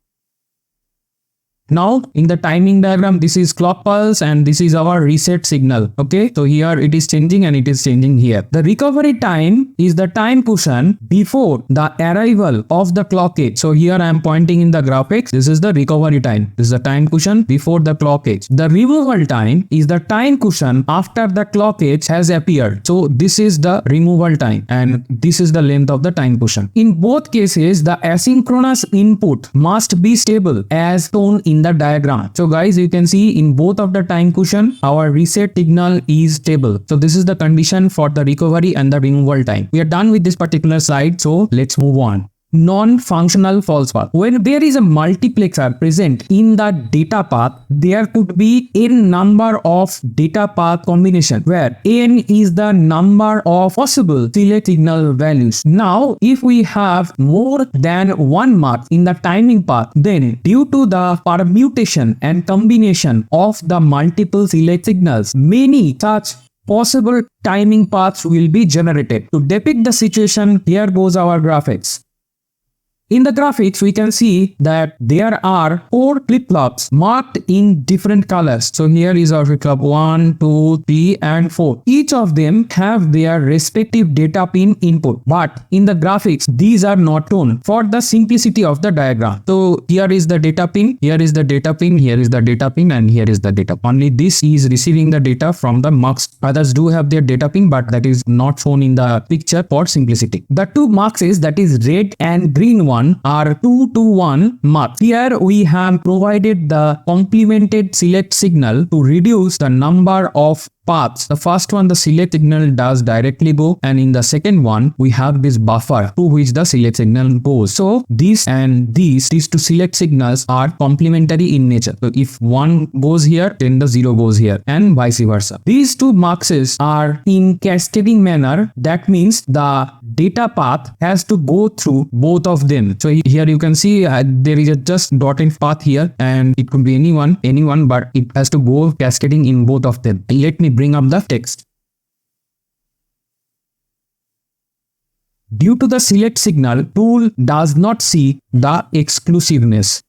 Now in the timing diagram, this is clock pulse and this is our reset signal. Okay, so here it is changing and it is changing here. The recovery time is the time cushion before the arrival of the clock edge. So here I am pointing in the graphics. This is the recovery time. This is the time cushion before the clock edge. The removal time is the time cushion after the clock edge has appeared. So this is the removal time and this is the length of the time cushion. In both cases, the asynchronous input must be stable as shown in the diagram. So guys, you can see in both of the time cushion, our reset signal is stable. So this is the condition for the recovery and the removal time. We are done with this particular slide. So let's move on. Non-functional false path. When there is a multiplexer present in the data path, there could be n number of data path combination where n is the number of possible select signal values. Now, if we have more than one mark in the timing path, then due to the permutation and combination of the multiple select signals, many such possible timing paths will be generated. To depict the situation, here goes our graphics. In the graphics, we can see that there are 4 flip-flops marked in different colors. So here is our flip-flop 1, 2, 3 and 4. Each of them have their respective data pin input. But in the graphics, these are not shown for the simplicity of the diagram. So here is the data pin, here is the data pin, here is the data pin and here is the data. Only this is receiving the data from the mux. Others do have their data pin, but that is not shown in the picture for simplicity. The 2 muxes, that is red and green one, are 2 to 1 mux. Here we have provided the complemented select signal to reduce the number of paths. The first one, the select signal does directly go, and in the second one we have this buffer to which the select signal goes. So this and these 2 select signals are complementary in nature. So if one goes here, then the 0 goes here and vice versa. These 2 muxes are in cascading manner. That means the data path has to go through both of them. So here you can see there is a just dotted path here, and it could be anyone, but it has to go cascading in both of them. Let me bring up the text. Due to the select signal, tool does not see the exclusiveness.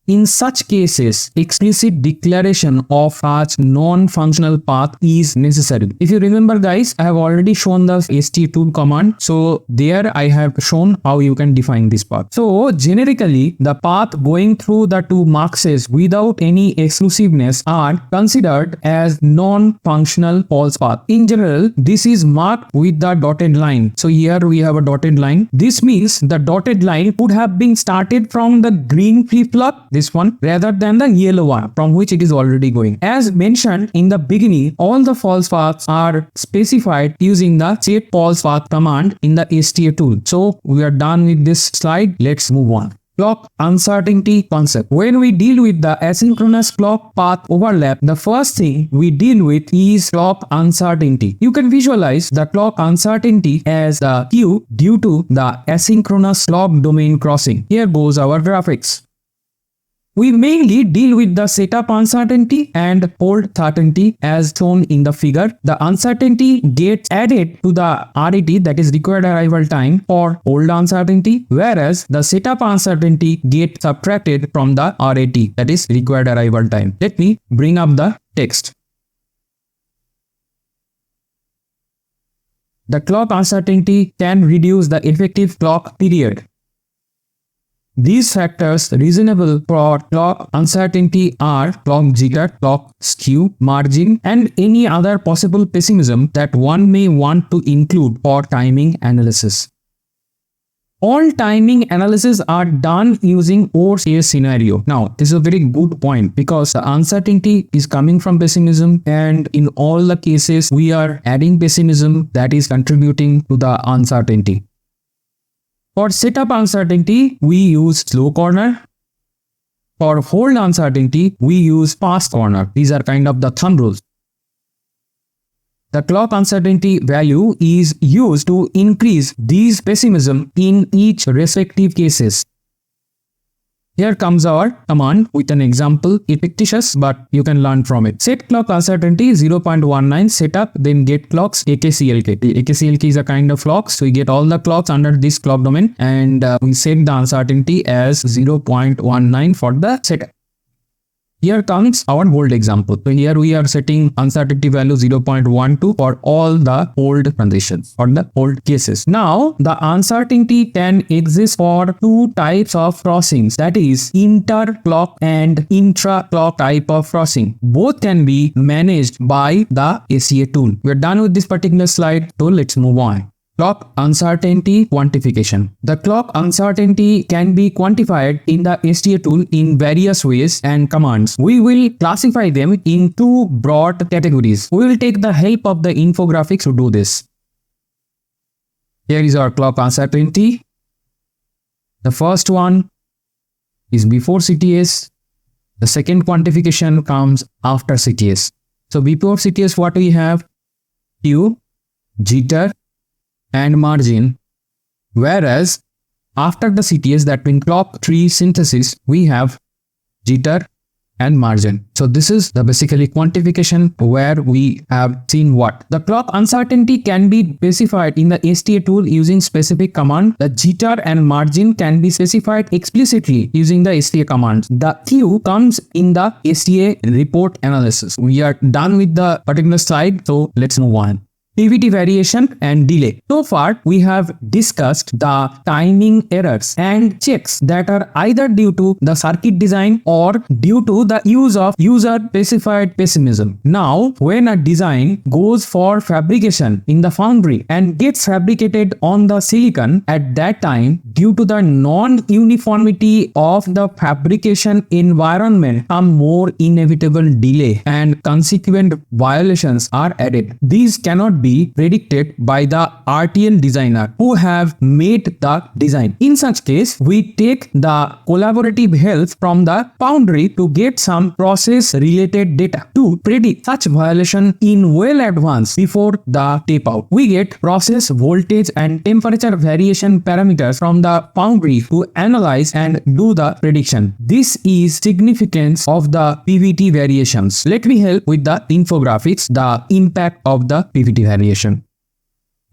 In such cases, explicit declaration of such non-functional path is necessary. If you remember guys, I have already shown the STA tool command. So there I have shown how you can define this path. So generically, the path going through the 2 muxes without any exclusiveness are considered as non-functional false path. In general, this is marked with the dotted line. So here we have a dotted line. This means the dotted line would have been started from the green flip-flop, this one, rather than the yellow one from which it is already going. As mentioned in the beginning, all the false paths are specified using the set false path command in the STA tool. So we are done with this slide. Let's move on. Clock uncertainty concept. When we deal with the asynchronous clock path overlap, the first thing we deal with is clock uncertainty. You can visualize the clock uncertainty as the Q due to the asynchronous clock domain crossing. Here goes our graphics. We mainly deal with the setup uncertainty and hold certainty as shown in the figure. The uncertainty gets added to the RAT, that is required arrival time, for hold uncertainty, whereas the setup uncertainty gets subtracted from the RAT, that is required arrival time. Let me bring up the text. The clock uncertainty can reduce the effective clock period. These factors reasonable for clock uncertainty are clock jitter, clock skew, margin, and any other possible pessimism that one may want to include for timing analysis. All timing analysis are done using worst case scenario. Now, this is a very good point because the uncertainty is coming from pessimism, and in all the cases we are adding pessimism that is contributing to the uncertainty. For setup uncertainty, we use slow corner. For hold uncertainty, we use fast corner. These are kind of the thumb rules. The clock uncertainty value is used to increase these pessimism in each respective cases. Here comes our command with an example. It's fictitious, but you can learn from it. Set clock uncertainty 0.19 setup, then get clocks a.k.a. The a.k.a. is a kind of clock, so we get all the clocks under this clock domain, and we set the uncertainty as 0.19 for the setup. Here comes our hold example. So here we are setting uncertainty value 0.12 for all the hold transitions or the hold cases. Now, the uncertainty can exist for 2 types of crossings, that is inter-clock and intra-clock type of crossing. Both can be managed by the STA tool. We're done with this particular slide, so let's move on. Clock uncertainty quantification. The clock uncertainty can be quantified in the STA tool in various ways and commands. We will classify them in 2 broad categories. We will take the help of the infographics to do this. Here is our clock uncertainty. The first one is before CTS. The second quantification comes after CTS. So before CTS, what we have? Skew, jitter, and margin, whereas after the CTS, that means clock tree synthesis, we have jitter, and margin. So this is the basically quantification where we have seen what. The clock uncertainty can be specified in the STA tool using specific command. The jitter and margin can be specified explicitly using the STA commands. The Q comes in the STA report analysis. We are done with the particular slide, so let's move on. PVT variation and delay. So far, we have discussed the timing errors and checks that are either due to the circuit design or due to the use of user-specified pessimism. Now, when a design goes for fabrication in the foundry and gets fabricated on the silicon, at that time, due to the non-uniformity of the fabrication environment, a more inevitable delay and consequent violations are added. These cannot be predicted by the RTL designer who have made the design. In such case, we take the collaborative help from the foundry to get some process related data to predict such violation in well advance before the tape out. We get process voltage and temperature variation parameters from the foundry to analyze and do the prediction. This is significance of the PVT variations. Let me help with the infographics, the impact of the PVT variation.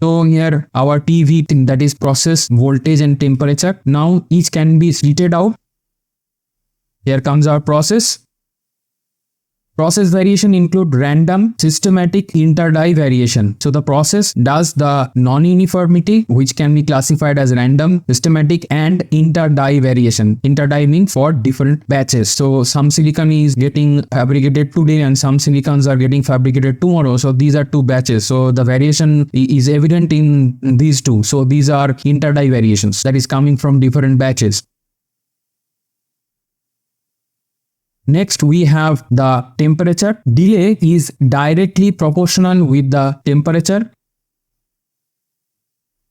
So here our PV, that is process voltage and temperature. Now each can be slitted out. Here comes our process. Process variation include random, systematic, inter-die variation. So the process does the non-uniformity, which can be classified as random, systematic, and inter-die variation. Inter-die means for different batches. So some silicon is getting fabricated today and some silicons are getting fabricated tomorrow. So these are two batches. So the variation is evident in these two. So these are inter-die variations that is coming from different batches. Next, we have the temperature. Delay is directly proportional with the temperature.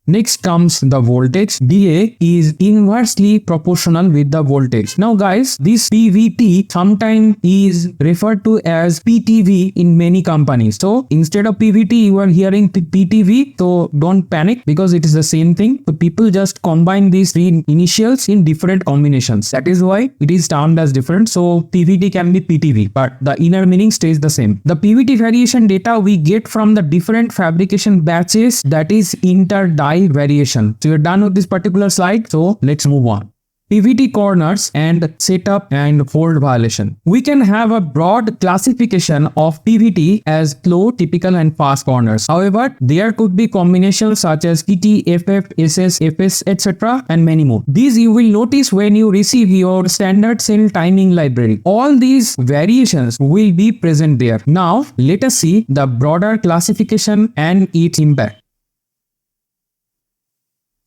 Next comes the voltage. Delay is inversely proportional with the voltage. Now guys, this PVT sometimes is referred to as PTV in many companies. So instead of PVT, you are hearing PTV. So don't panic because it is the same thing. So people just combine these three initials in different combinations. That is why it is termed as different. So PVT can be PTV, but the inner meaning stays the same. The PVT variation data we get from the different fabrication batches, that is inter-die variation. So you're done with this particular slide. So let's move on. PVT corners and setup and hold violation. We can have a broad classification of PVT as slow, typical, and fast corners. However, there could be combinations such as PT, FF, SS, FS, etc. and many more. These you will notice when you receive your standard cell timing library. All these variations will be present there. Now, let us see the broader classification and its impact.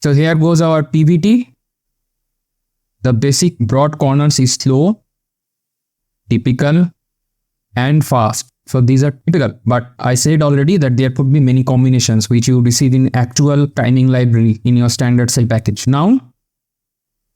So here goes our PVT. The basic broad corners is slow, typical, and fast. So these are typical, but I said already that there could be many combinations which you receive in actual timing library in your standard cell package. Now,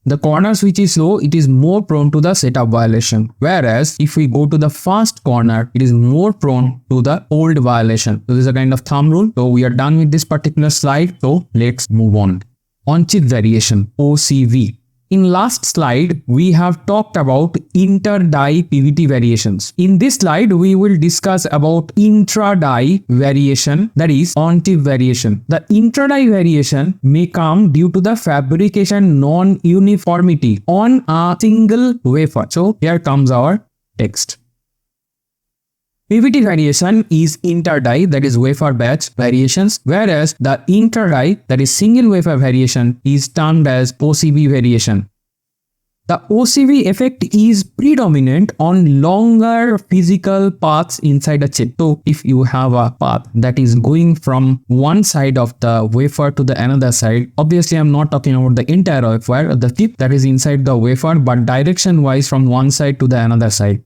the corners which is slow, it is more prone to the setup violation. Whereas if we go to the fast corner, it is more prone to the hold violation. So this is a kind of thumb rule. So we are done with this particular slide. So let's move on. On-chip variation, OCV. In last slide, we have talked about inter-die PVT variations. In this slide, we will discuss about intra-die variation, that is on-chip variation. The intra-die variation may come due to the fabrication non-uniformity on a single wafer. So here comes our text. PVT variation is inter-die, that is wafer batch variations, whereas the inter-die, that is single wafer variation, is termed as OCV variation. The OCV effect is predominant on longer physical paths inside a chip. So if you have a path that is going from one side of the wafer to the another side, obviously I'm not talking about the entire wafer, the chip that is inside the wafer, but direction wise from one side to the another side,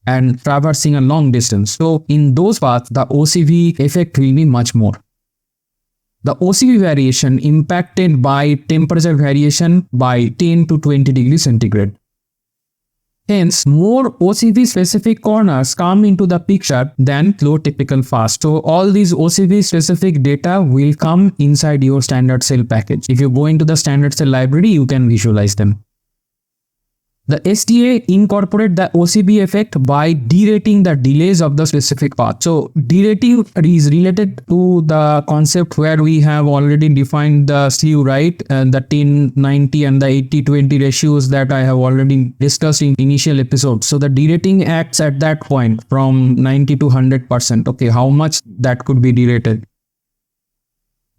and traversing a long distance. So in those paths, the OCV effect will be much more. The OCV variation impacted by temperature variation by 10 to 20 degrees centigrade. Hence, more OCV specific corners come into the picture than slow, typical, fast. So all these OCV specific data will come inside your standard cell package. If you go into the standard cell library, you can visualize them. The STA incorporate the OCB effect by derating the delays of the specific path. So derating is related to the concept where we have already defined the slew, right? And the 10-90 and the 80-20 ratios that I have already discussed in initial episodes. So the derating acts at that point from 90 to 100%. Okay, how much that could be derated?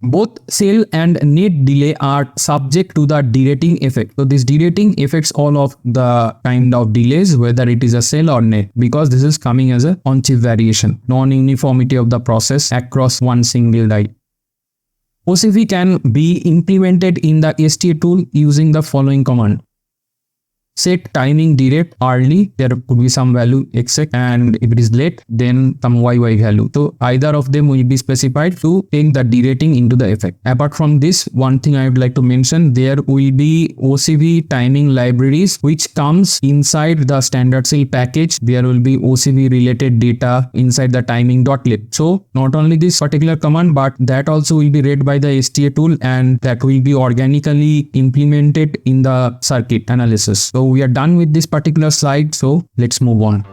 Both cell and net delay are subject to the derating effect. So this derating affects all of the kind of delays, whether it is a cell or net, because this is coming as a on-chip variation, non-uniformity of the process across one single die. OCV can be implemented in the STA tool using the following command. Set timing direct early, there could be some value exec, and if it is late, then some YY value. So either of them will be specified to take the derating into the effect. Apart from this, one thing I would like to mention, there will be OCV timing libraries which comes inside the standard cell package. There will be OCV related data inside the timing.lib. So not only this particular command, but that also will be read by the STA tool, and that will be organically implemented in the circuit analysis. So we are done with this particular slide, so let's move on.